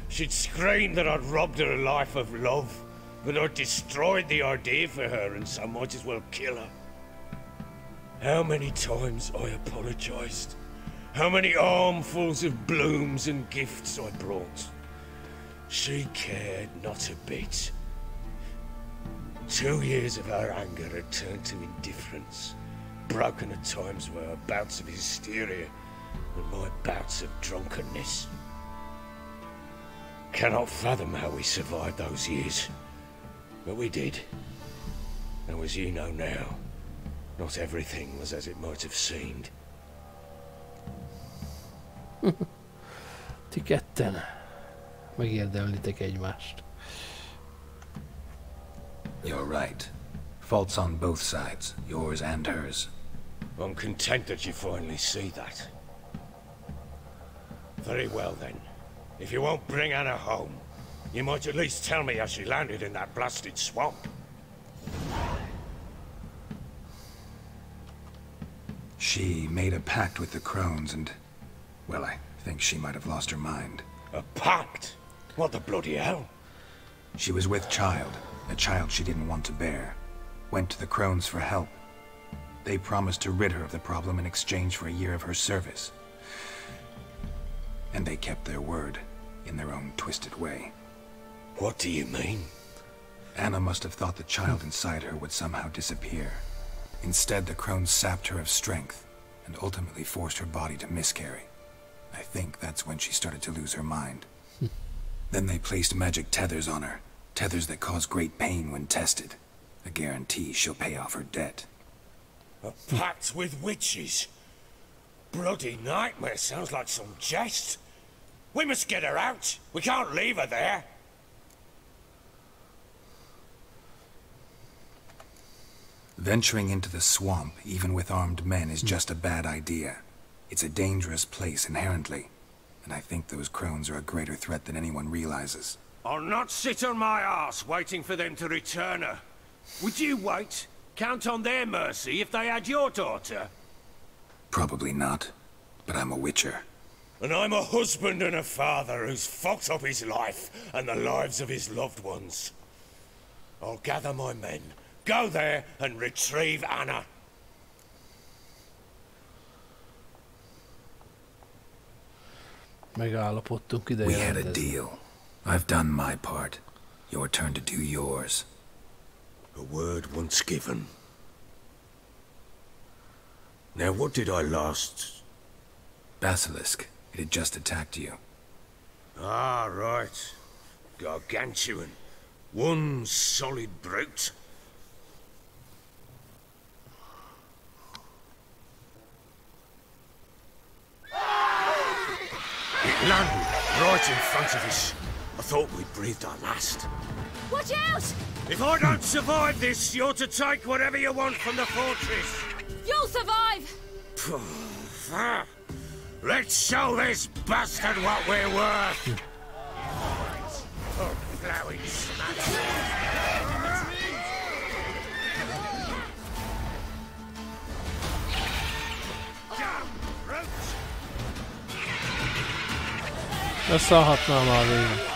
She'd scream that I'd robbed her life of love, that I'd destroyed the idea for her, and so might as well kill her. How many times I apologized. How many armfuls of blooms and gifts I brought. She cared not a bit. 2 years of her anger had turned to indifference, broken at times by her bouts of hysteria and my bouts of drunkenness. Cannot fathom how we survived those years, but we did. And as you know now, not everything was as it might have seemed. Ti ketten megérdemlitek egymást. You're right. Faults on both sides, yours and hers. I'm content that you finally see that. Very well then. If you won't bring Anna home, you might at least tell me how she landed in that blasted swamp. She made a pact with the crones and, well, I think she might have lost her mind. A pact? What the bloody hell? She was with child, a child she didn't want to bear. Went to the crones for help. They promised to rid her of the problem in exchange for a year of her service. And they kept their word, in their own twisted way. What do you mean? Anna must have thought the child inside her would somehow disappear. Instead, the crones sapped her of strength, and ultimately forced her body to miscarry. I think that's when she started to lose her mind. Then they placed magic tethers on her, tethers that cause great pain when tested. A guarantee she'll pay off her debt. A pact with witches? Bloody nightmare, sounds like some jest. We must get her out. We can't leave her there. Venturing into the swamp, even with armed men, is just a bad idea. It's a dangerous place inherently, and I think those crones are a greater threat than anyone realizes. I'll not sit on my arse waiting for them to return her. Would you wait? Count on their mercy if they had your daughter? Probably not, but I'm a witcher. And I'm a husband and a father who's fucked up his life and the lives of his loved ones. I'll gather my men, go there and retrieve Anna. Megállapodtunk ide. We had a deal. I've done my part. Your turn to do yours. A word once given. Now what did I last... Basilisk. It had just attacked you. Ah, right. Gargantuan. One solid brute. It landed right in front of us. I thought we'd breathed our last. Watch out! If I don't survive this, you're to take whatever you want from the fortress. You'll survive! Let's show this bastard what we're worth. Oh, flowing smash. Leszállhatnál már végig.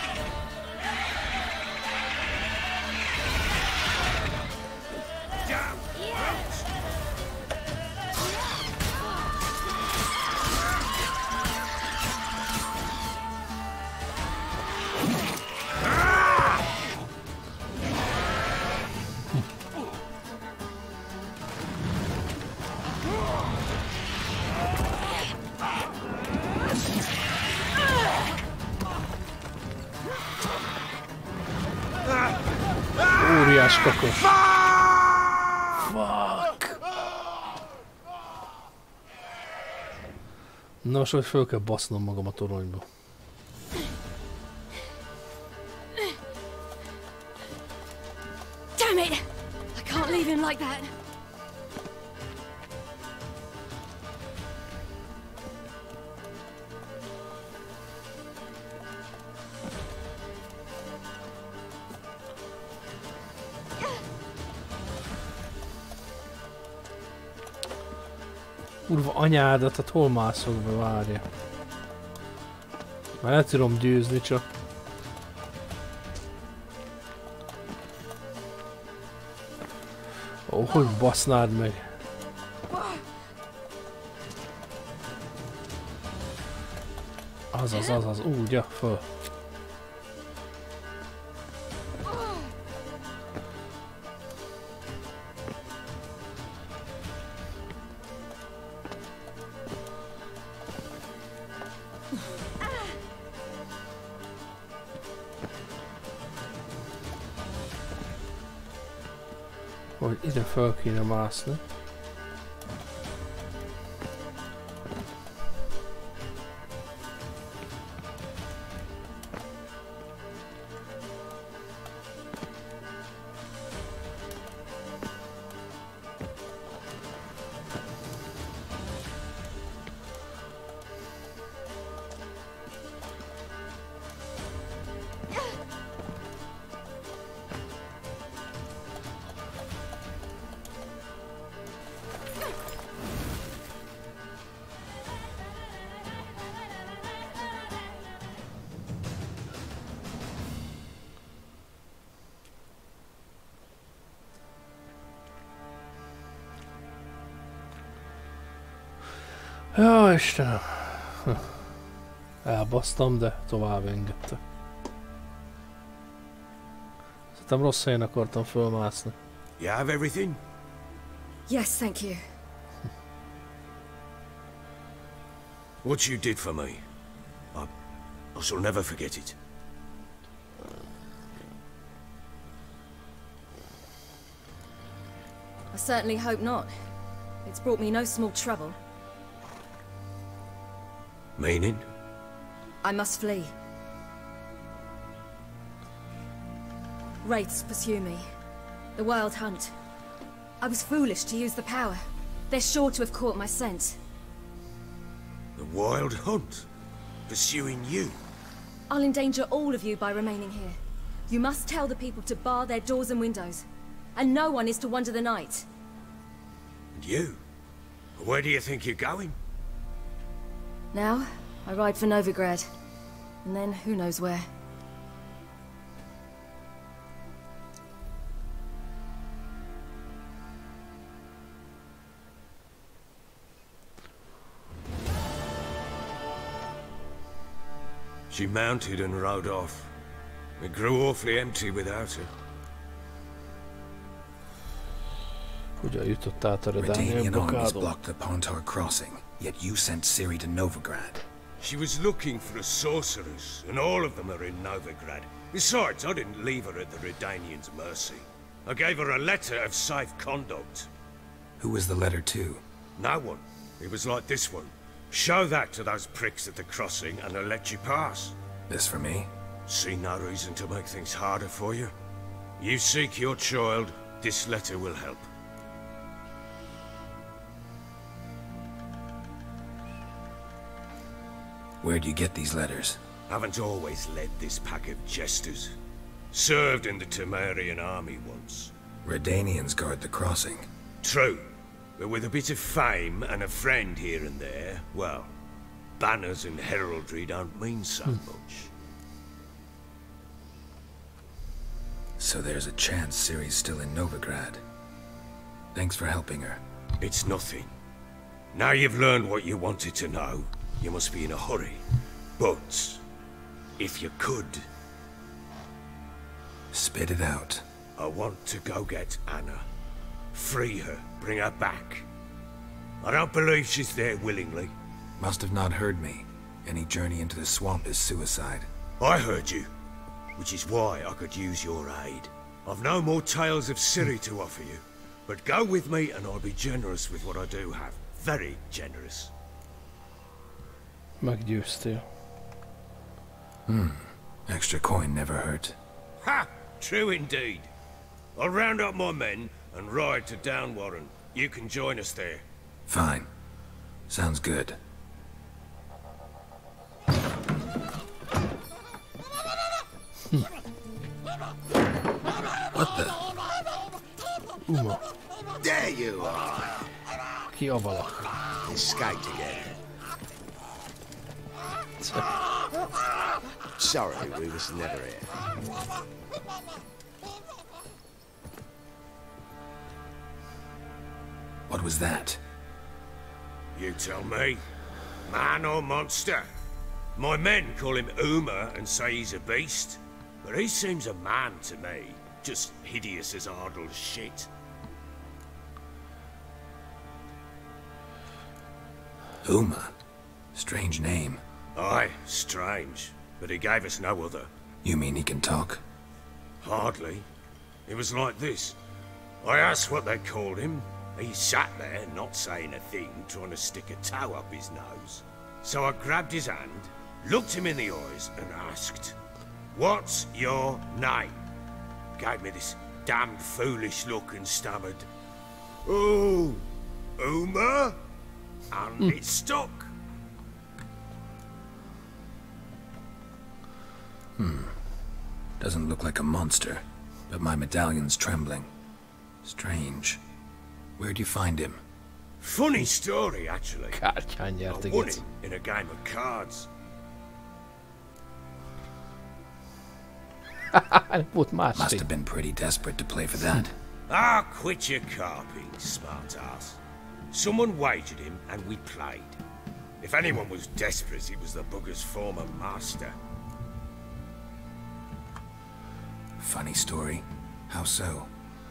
Óriás kakos. Fuck. Na most, hogy föl kell basznom magam a toronyba. even like that. Kurva anyádat, hát hol mászok be, várja. Már nem tudom győzni, csak... Ó, hogy basznád meg? Azaz, úgy, ja, föl. Hogy ide fel kéne mászni. Ja, Istenem. Elbasztam, de tovább engedte. Szerintem rossz helyen akartam fölmászni. You have everything? Yes, thank you. What you did for me, I shall never forget it. I certainly hope not. It's brought me no small trouble. Meaning? I must flee. Wraiths pursue me. The Wild Hunt. I was foolish to use the power. They're sure to have caught my scent. The Wild Hunt? Pursuing you? I'll endanger all of you by remaining here. You must tell the people to bar their doors and windows. And no one is to wander the night. And you? Where do you think you're going? Now, I ride for Novigrad. And then, who knows where. She mounted and rode off. It grew awfully empty without her. Hogyan jutott át a Redanian armies blocked the Pontar crossing, yet you sent Ciri to Novigrad. She was looking for a sorceress, and all of them are in Novigrad. Besides, I didn't leave her at the Redanians' mercy. I gave her a letter of safe conduct. Who was the letter to? No one. It was like this one. Show that to those pricks at the crossing, and they'll let you pass. This for me? See no reason to make things harder for you. You seek your child, this letter will help. Where'd you get these letters? Haven't always led this pack of jesters. Served in the Temerian army once. Redanians guard the crossing. True. But with a bit of fame and a friend here and there, well, banners and heraldry don't mean so much. So there's a chance Ciri's still in Novigrad. Thanks for helping her. It's nothing. Now you've learned what you wanted to know, you must be in a hurry. But, if you could... Spit it out. I want to go get Anna. Free her, bring her back. I don't believe she's there willingly. Must have not heard me. Any journey into the swamp is suicide. I heard you, which is why I could use your aid. I've no more tales of Ciri to offer you, but go with me and I'll be generous with what I do have. Very generous. Meggyőztél. Extra coin never hurt. Ha! True indeed. I'll round up my men, and ride to Downwarren. You can join us there. Fine. Sounds good. What the? Uma. There you are. Ki a valak? Escaped again. Sorry, we was never here. What was that? You tell me. Man or monster? My men call him Uma and say he's a beast. But he seems a man to me. Just hideous as Ardle's shit. Uma? Strange name. Aye, strange. But he gave us no other. You mean he can talk? Hardly. It was like this. I asked what they called him. He sat there, not saying a thing, trying to stick a toe up his nose. So I grabbed his hand, looked him in the eyes, and asked, "What's your name?" Gave me this damned foolish look and stammered, "Oh, Uma?" And it stuck. Doesn't look like a monster, but my medallion's trembling. Strange. Where'd you find him? Funny story, actually. I Kártyányerteget. won him in a game of cards. Must have been pretty desperate to play for that. Ah, quit your carping, smart-ass. Someone wagered him, and we played. If anyone was desperate, it was the bugger's former master. Funny story. How so?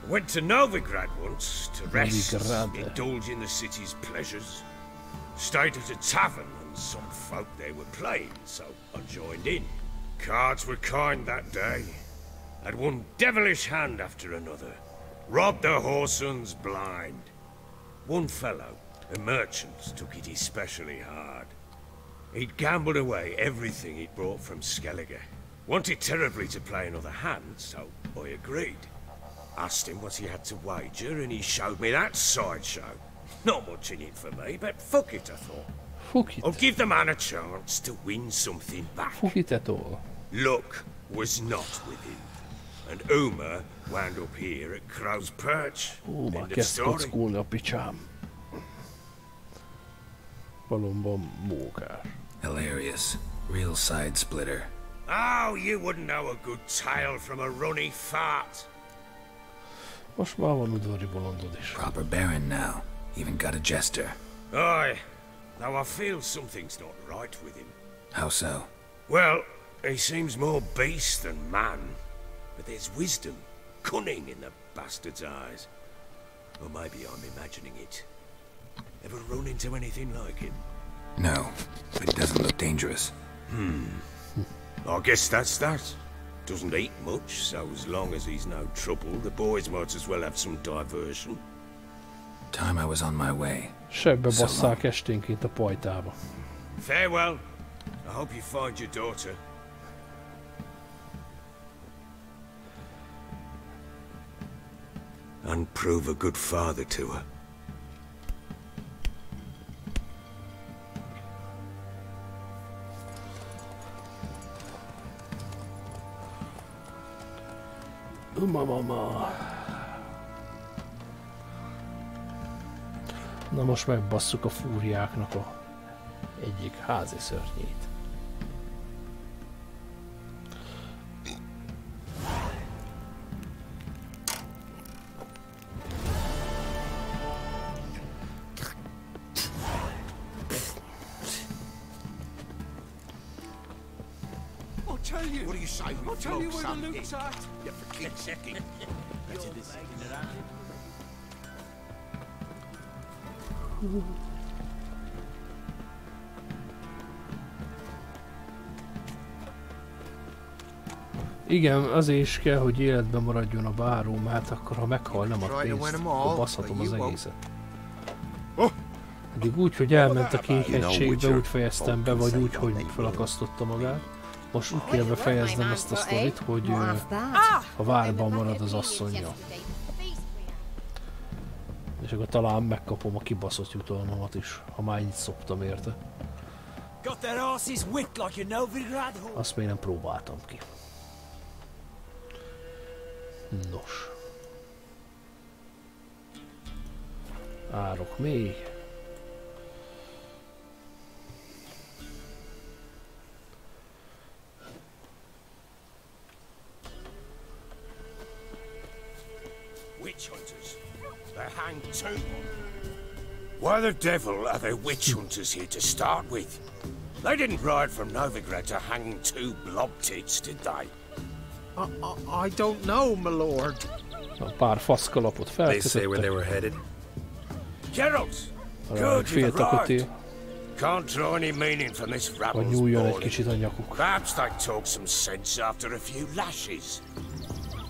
Went to Novigrad once to rest, Novigrad. indulge in the city's pleasures. Stayed at a tavern, and some folk there were playing, so I joined in. Cards were kind that day. Had one devilish hand after another. Robbed the whoresons blind. One fellow, a merchant, took it especially hard. He'd gambled away everything he'd brought from Skellige. Wanted terribly to play another hand, so I agreed. Asked him what he had to wager, and he showed me that sideshow. Not much in it for me, but fuck it, I thought. Fuck it. I'll give the man a chance to win something back. Fuck it at all. Luck was not with him. And Uma wound up here at Crow's Perch. Ó, már End of kezd story. kockulni a picsám. Valóban mókás. Hilarious. Real side splitter. Oh, you wouldn't know a good tale from a runny fart. Most már van udvari bolondod is. Proper baron now. Even got a jester. Aye. Now I feel something's not right with him. How so? Well, he seems more beast than man. But there's wisdom, cunning in the bastard's eyes. Or maybe I'm imagining it. Ever run into anything like him? No, but he doesn't look dangerous. I guess that's that. Doesn't eat much, so as long as he's no trouble, the boys might as well have some diversion. Time I was on my way. Sebbe basszák esténként a pajtába. Farewell. I hope you find your daughter. And prove a good father to her. Mama. Na most megbasszuk a fúriáknak a egyik házi szörnyét. What do you say? I'll tell you where the loot's at. Yeah, for keep's sake. Igen, azért is kell, hogy életben maradjon a báró, mert akkor ha meghal nem ad pénzt, akkor baszhatom az egészet. Eddig úgy, hogy elment a kék hegységbe, úgy fejeztem be, vagy úgy, hogy felakasztotta magát. Most úgy kell befejeznem ezt a sztorit, hogy a várban marad az asszonya. És akkor talán megkapom a kibaszott jutalmamat is, ha már ennyit szoptam érte. Azt még nem próbáltam ki. Nos. Árok mély. Witch hunters. They're hanged too. Why the devil are there witch hunters here to start with? They didn't ride from Novigrad to hanging 2 blob tits, did they? I don't know, my lord. Pár faszkalapot felkötöttek. They say where they were headed. Geralt! Good, you've arrived. Can't draw any meaning from this rabble's bawling. Perhaps they talk some sense after a few lashes.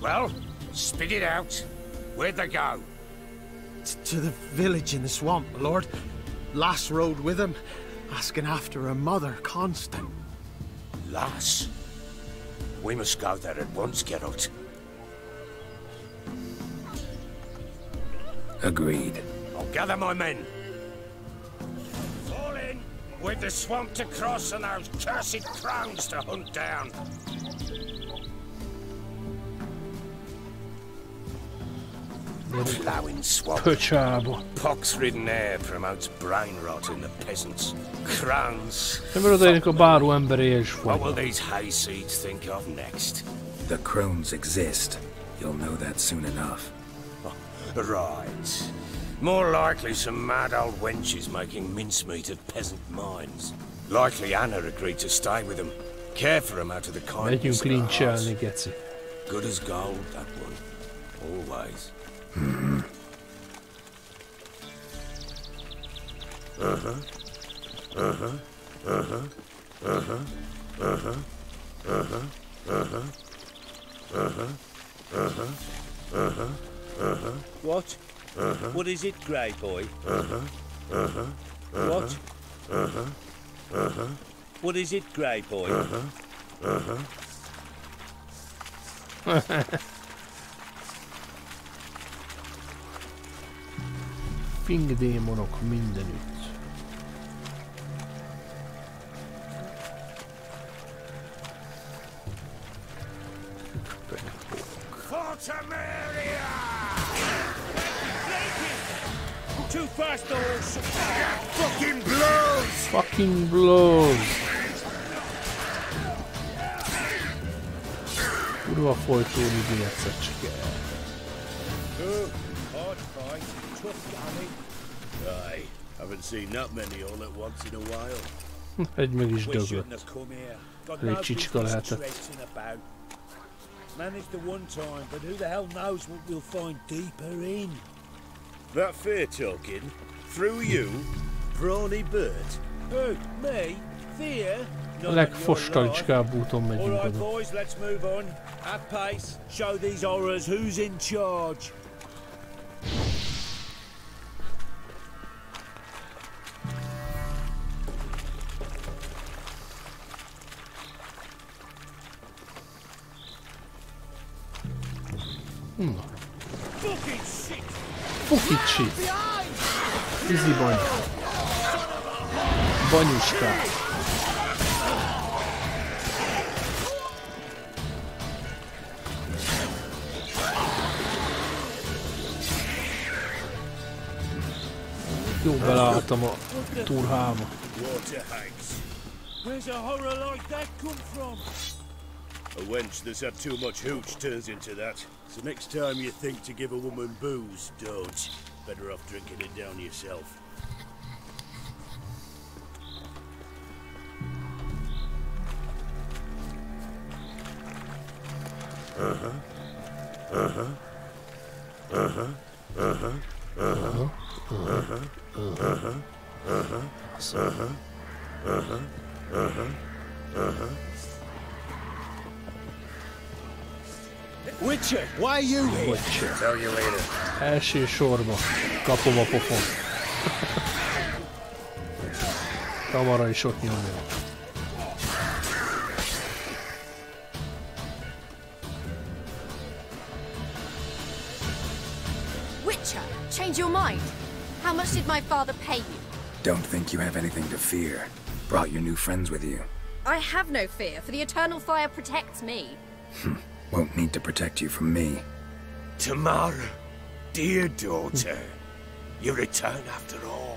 Well, spit it out. Where'd they go? To the village in the swamp, my lord. Lass rode with him, asking after her mother, Constant. Lass? We must go there at once, Geralt. Agreed. I'll gather my men. Fall in with the swamp to cross and those cursed crowns to hunt down. Ploughing swamp. Pox-ridden air promotes brain rot in the peasants. Crowns. What will these hay seeds think of next? The crones exist. You'll know that soon enough. Right. More likely some mad old wenches making mincemeat of peasant minds. Likely Anna agreed to stay with them. Care for them out of the kindness of her heart. Good as gold, that one. Always. What? What is it, Grey Boy? What? What is it, Grey Boy? Fingdémonok mindenütt. Too fast, doors! Fucking blows! Fucking blows! Kurva folytóni egyszer csak el. Good, hard fight, tough going. Aye, haven't seen that many all at once in a while. Egy meg is döglött. Elég csicska lehetett. Managed the one time, but who the hell knows what we'll find deeper in? That fear talking? Through you? Brawny bird? Who? Me? Fear? A legfostalicskább úton megyünk oda. Alright boys, let's move on. At pace. Show these horrors who's in charge. Fucking shit! Fucking shit! Easy bany. Banyuskák. Jó, beleálltam a turhába. Where's a horror like that come from? A wench that's had too much hooch turns into that. So next time you think to give a woman booze, don't. Better off drinking it down yourself. Witcher, why are you here? Witcher. Tell you later. Első sorba kapom a pofon. Tamara is ott nyomja. Witcher, change your mind. How much did my father pay you? Don't think you have anything to fear. Brought your new friends with you. I have no fear, for the eternal fire protects me. Won't need to protect you from me. Tamara, dear daughter, you return after all.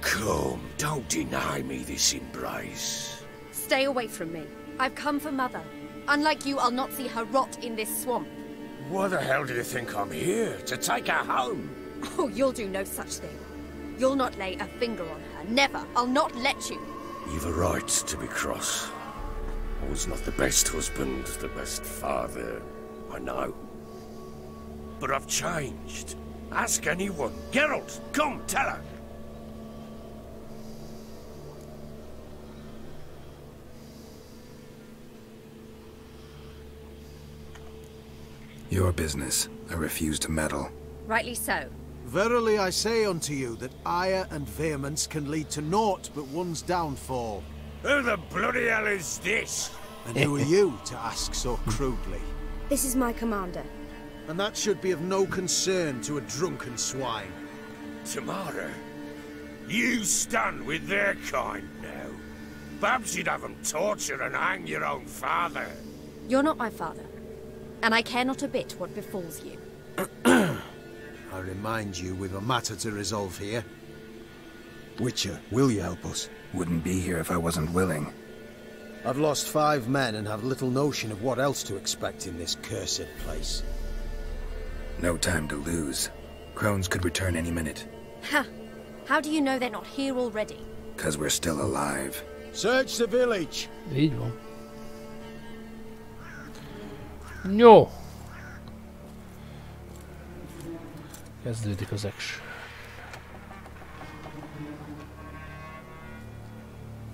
Come, don't deny me this embrace. Stay away from me. I've come for Mother. Unlike you, I'll not see her rot in this swamp. Why the hell do you think I'm here? To take her home? Oh, you'll do no such thing. You'll not lay a finger on her. Never. I'll not let you. You've a right to be cross. I was not the best husband, the best father, I know. But I've changed. Ask anyone. Geralt, come, tell her. Your business. I refuse to meddle. Rightly so. Verily I say unto you that ire and vehemence can lead to naught but one's downfall. Who the bloody hell is this? And who are you to ask so crudely? This is my commander. And that should be of no concern to a drunken swine. Tamara, you stand with their kind now. Perhaps you'd have them torture and hang your own father. You're not my father, and I care not a bit what befalls you. I remind you we've a matter to resolve here. Witcher, will you help us? Wouldn't be here if I wasn't willing. I've lost 5 men and have little notion of what else to expect in this cursed place. No time to lose. Crones could return any minute. Ha! How do you know they're not here already? 'Cause we're still alive. Search the village! Így van. Jó. Kezdődik az action.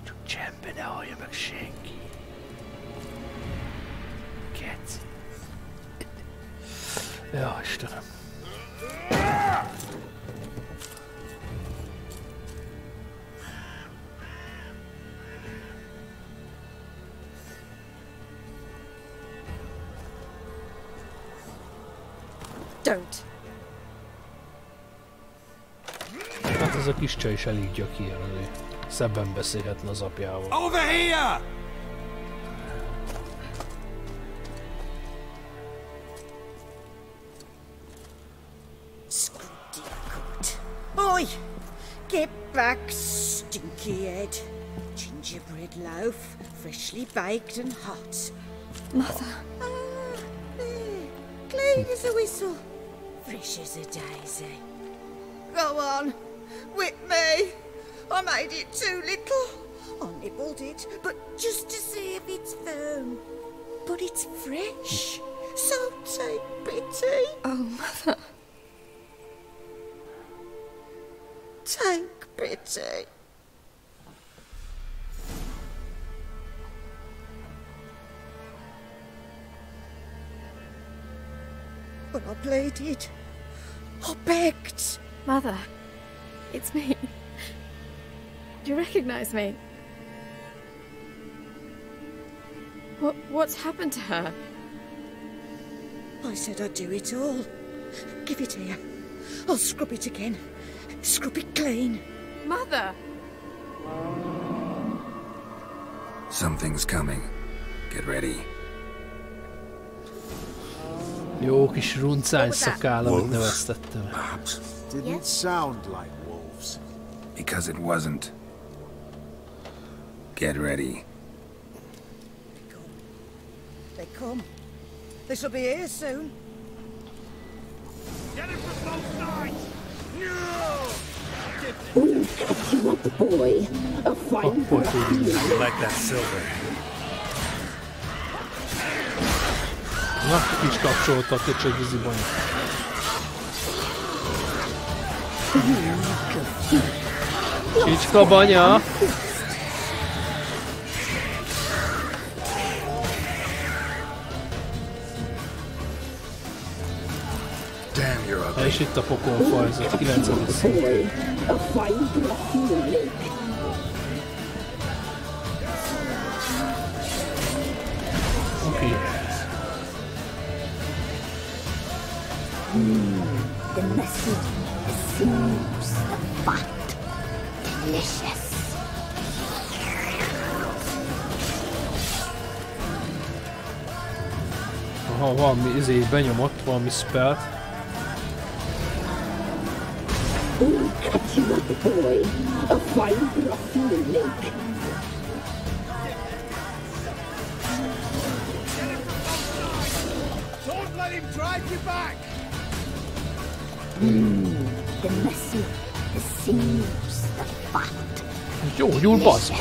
Csak csendben ne hallja meg senki. Keci. Ja, Istenem. Don't. Hát ez a kis csaj is elég gyökér azért. Szebben beszélhetne az apjával. Over here! Scooty good. Oi! Get back, stinky head. Gingerbread loaf, freshly baked and hot. Mother. There. Clean as a whistle. Fresh as a daisy. Go on. Whip me. I made it too little. I nibbled it, but just to see if it's firm. But it's fresh. So take pity. Oh, Mother. Take pity. But I pleaded. I begged. Mother, it's me. Do you recognize me? What's happened to her? I said I'd do it all. Give it here. I'll scrub it again. Scrub it clean. Mother! Something's coming. Get ready. Jó kis runcány szakál, amit neveztettem. Didn't sound like wolves. Because it wasn't. Get ready. They come. They shall be here soon. Get it from both sides! No! We'll catch you up, boy. A fine I like that silver. Na, kicsit kapcsolta a köcsög víziban. Csicska banya! És itt a pokolfajzat, 9. szint. Oké. The messy, the sinews, the fat. Delicious. Aha, valami benyomott, valami spellt. We'll catch you up, boy. A fine broth in the lake. Don't let him drive you back! The messy, the sinews, the fat. Gyógyul, bazd!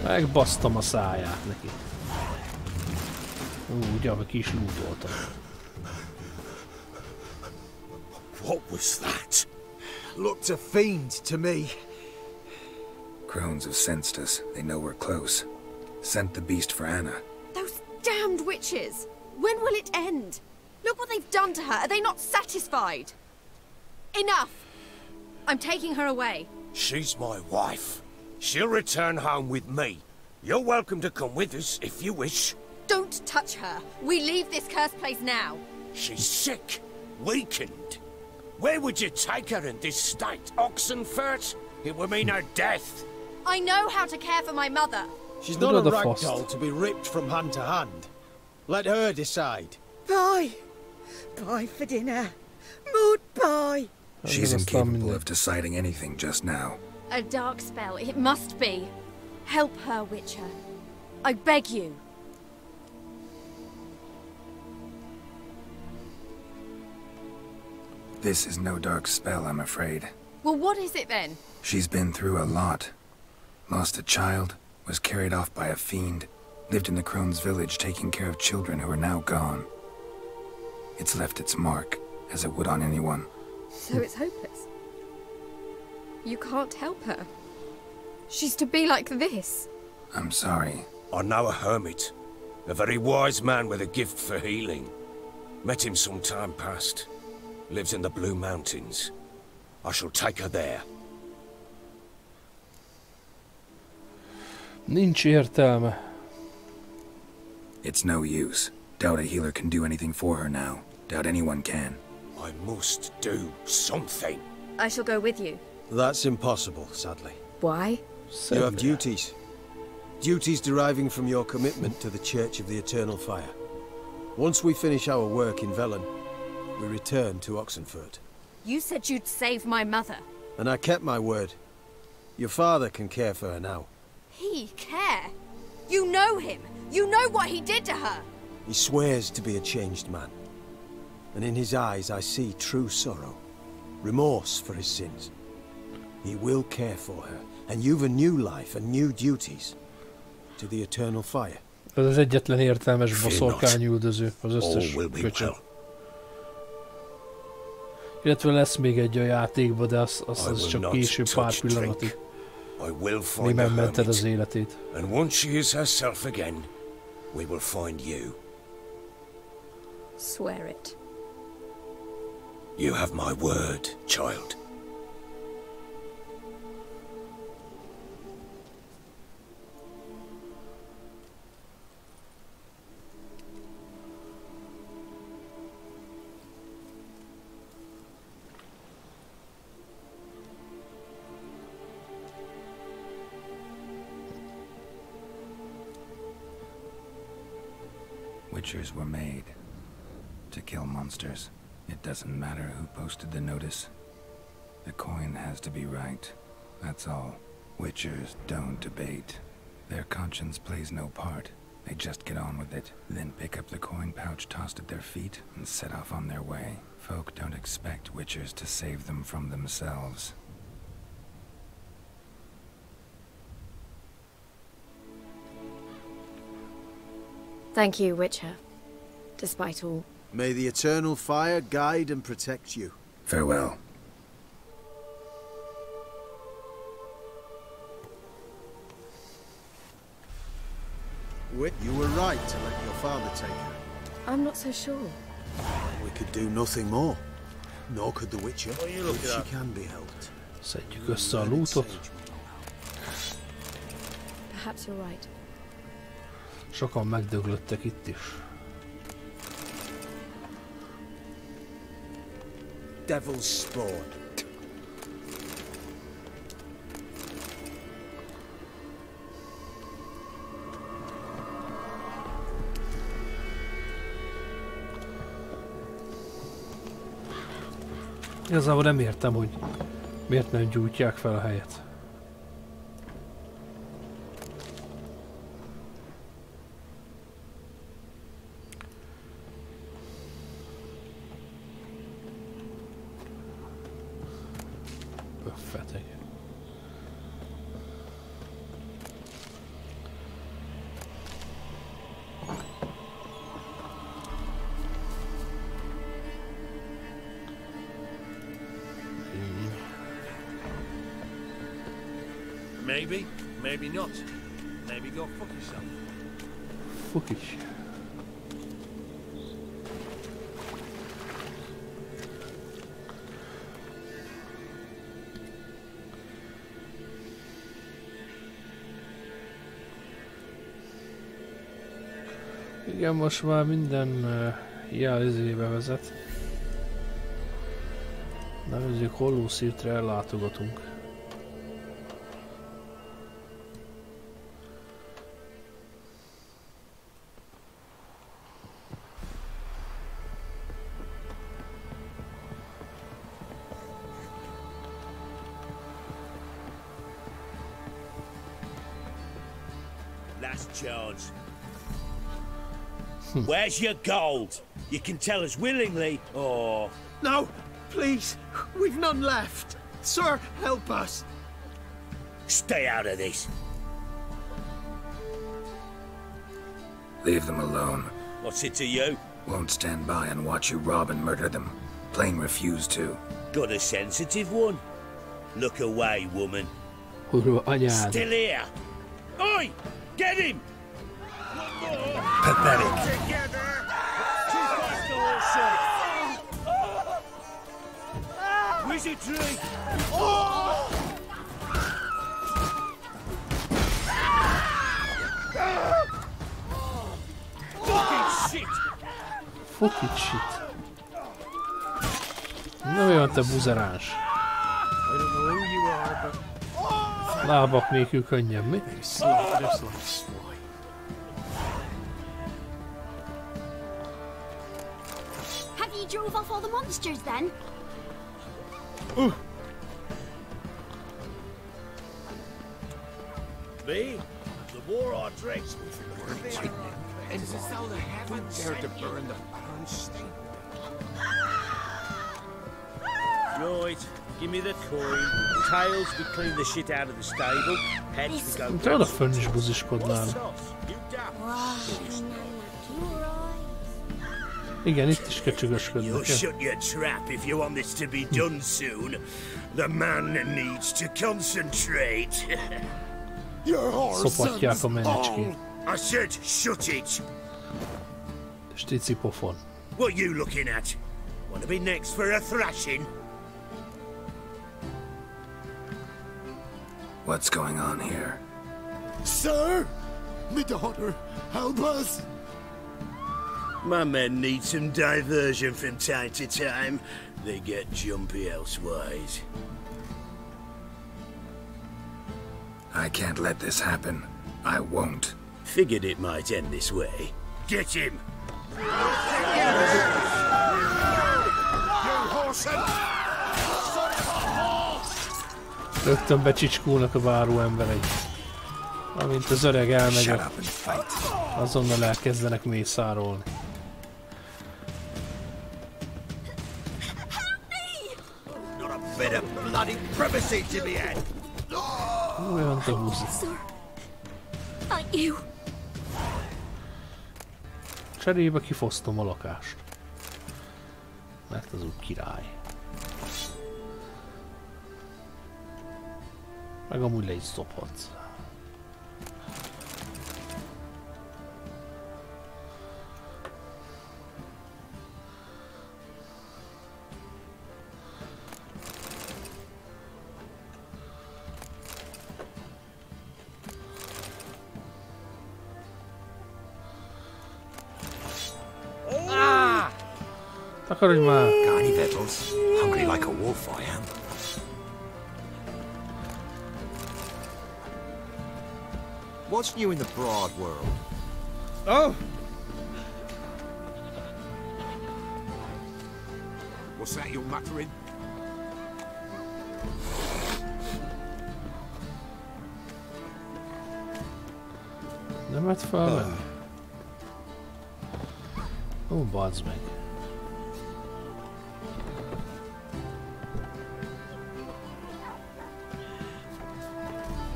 Megbasztam a száját neki. Ugye, ki is lootoltam. What was that? Looked a fiend to me. Crones have sensed us. They know we're close. Sent the beast for Anna. Those damned witches! When will it end? Look what they've done to her. Are they not satisfied? Enough! I'm taking her away. She's my wife. She'll return home with me. You're welcome to come with us if you wish. Don't touch her. We leave this cursed place now. She's sick, weakened. Where would you take her in this state? Oxenfurt? It would mean her death. I know how to care for my mother. She's not a rag doll to be ripped from hand to hand. Let her decide. Pie! Pie for dinner. Mood pie! She's incapable of deciding anything just now. A dark spell, it must be. Help her, Witcher. I beg you. This is no dark spell, I'm afraid. Well, what is it then? She's been through a lot. Lost a child, was carried off by a fiend, lived in the Crone's village taking care of children who are now gone. It's left its mark, as it would on anyone. So it's hopeless. You can't help her. She's to be like this. I'm sorry. I know a hermit. A very wise man with a gift for healing. Met him some time past. Lives in the Blue Mountains. I shall take her there. Nincs értelme. It's no use. Doubt a healer can do anything for her now. Doubt anyone can. I must do something. I shall go with you. That's impossible, sadly. Why? You have duties. Duties deriving from your commitment to the Church of the Eternal Fire. Once we finish our work in Velen, we return to Oxenfurt. You said you'd save my mother. And I kept my word. Your father can care for her now. He care? You know him. You know what he did to her. He swears to be a changed man. And in his eyes I see true sorrow. Remorse for his sins. He will care for her. And you've a new life and new duties. To the Eternal Fire. Ez az egyetlen értelmes boszorkányüldöző az összes köcsög. Illetve lesz még egy a játékba, de az csak később pár pillanatig. Mi megmented az életét. And once she is herself again, we will find you. Swear it. You have my word, child. Witchers were made to kill monsters. It doesn't matter who posted the notice. The coin has to be right. That's all. Witchers don't debate. Their conscience plays no part. They just get on with it, then pick up the coin pouch tossed at their feet and set off on their way. Folk don't expect witchers to save them from themselves. Thank you, Witcher. Despite all. May the Eternal Fire guide and protect you. Farewell. Whit, you were right to let your father take her. I'm not so sure. We could do nothing more. Nor could the Witcher, if she can be helped. Szedjük össze a lootot. Perhaps you're right. Sokan megdöglöttek itt is. Devil's spawn. Igazából nem értem, hogy miért nem gyújtják fel a helyet. Pöffetek. Maybe, maybe not. Maybe go fuck yourself. Fuck is. Igen, most már minden jelzébe vezet. Nevezzük Hollow City-re ellátogatunk. Last chance. Where's your gold? You can tell us willingly, or... No, please, we've none left. Sir, help us. Stay out of this. Leave them alone. What's it to you? Won't stand by and watch you rob and murder them. Plain refuse to. Got a sensitive one? Look away, woman. Still here. Oi! Get him! Pathetic. Together! Too fast, awesome! Wizardry! Fucking shit! Fucking shit. Na mi van, te buzeráns? Lábak nélkül könnyebb, mi? Have you drove off all the monsters then? Me? The war our dregs And Zelda haven't dared to burn the barn stain. Right, give me the coin. Tails, we clean the shit out of the stable. Heads, we go... Te oda fönn is buziskodnál. Igen, itt is köcsögösködnek. You'll shut your trap if you want this to be done soon. The man needs to concentrate. Szopatják a menecskét. I said shut it. Stici pofon. What you looking at? Want to be next for a thrashing? What's going on here? Sir? Me daughter, help us! My men need some diversion from time to time. They get jumpy elsewise. I can't let this happen. I won't. Figured it might end this way. Get him! Rögtön becsicskulnak a váró emberei. Amint az öreg elmegy, azonnal elkezdenek mészárolni. Bit of bloody privacy to be had. Olyan te húzi. Cserébe kifosztom a lakást. Mert az úgy király. Meg amúgy le is szophatsz. Takarodj már! Got any victuals? Hungry like a wolf, I am. What's new in the broad world? Oh! What's that you're muttering? Nem vett fel. Ó, bazd meg.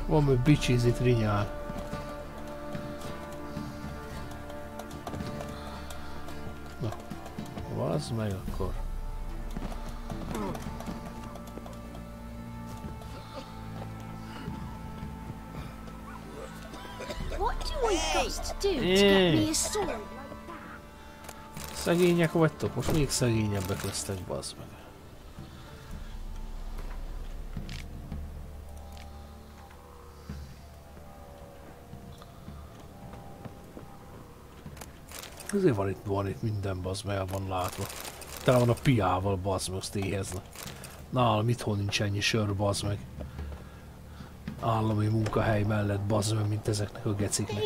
Valami bicsizit rinyál. Na, bazd meg akkor. What do I got to do to get me a sword? Szegények vagytok? Most még szegényebbek lesztek, bazd meg. Azért van itt minden, bazd meg, el van látva. Tele van a piával, bazd meg, azt éheznek. Nálam itthon nincs ennyi sör, bazd meg. Állami munkahely mellett, bazd meg, mint ezeknek a geciknek.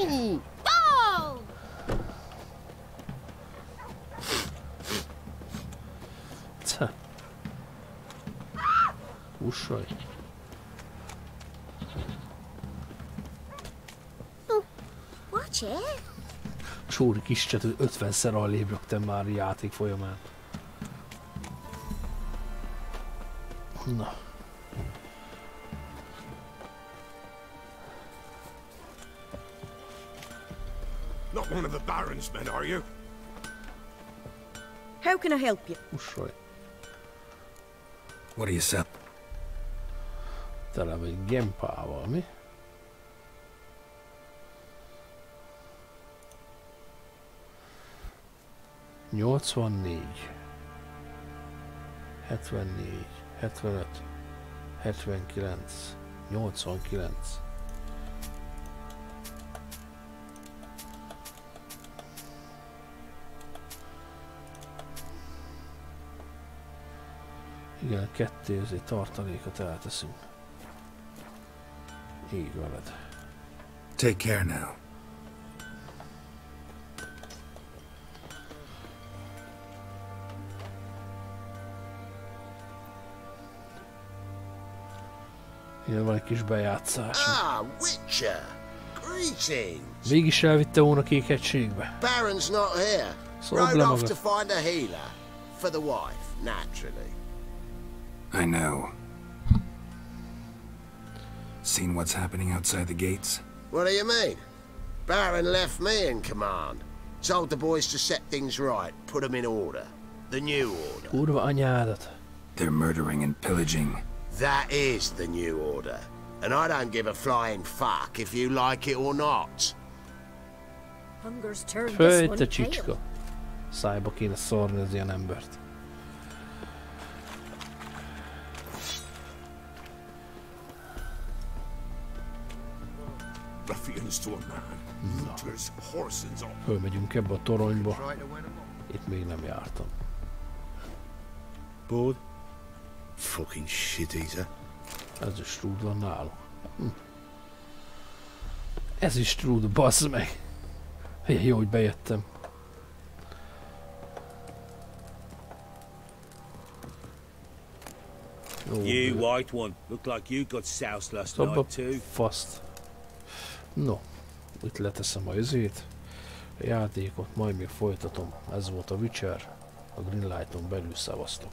Ussolj. Watch it. Csóri kis csető, 50-szer alébb raktam már a játék folyamán. Na. Not one of the Baron's men, are you? How can I help you? Ussolj. What do you sell? Tele vagy gempával, mi? ...84... ...74... ...75... ...79... ...89... Igen, kettő tartalékot elteszünk. Így veled. Take care now. Igen, van egy kis bejátszás. Ah, Witcher! Greetings! Mégis elvitte volna Kék hegységbe. Baron's not here. Rode off to find a healer. For the wife, naturally. I know. Seen what's happening outside the gates? What do you mean? Baron left me in command. Told the boys to set things right, put them in order. The new order. Kurva anyádat. They're murdering and pillaging. That is the new order. And I don't give a flying fuck if you like it or not. Hunger's turned Följt this a one csicska. pale. Szájba kéne szórni az ilyen embert. Ruffians to a man. Looters, horsens all. Fölmegyünk ebbe a toronyba. Itt még nem jártam. Bored? Fucking shit eater. Ez is Strúd van nálunk. Ez is Strúd, bassz meg. Jó, hogy bejöttem. You white one, look like you got soused last night too. Faszt. No, itt leteszem a izét. A játékot majd még folytatom. Ez volt a Witcher. A Greenlighton belül szavaztok.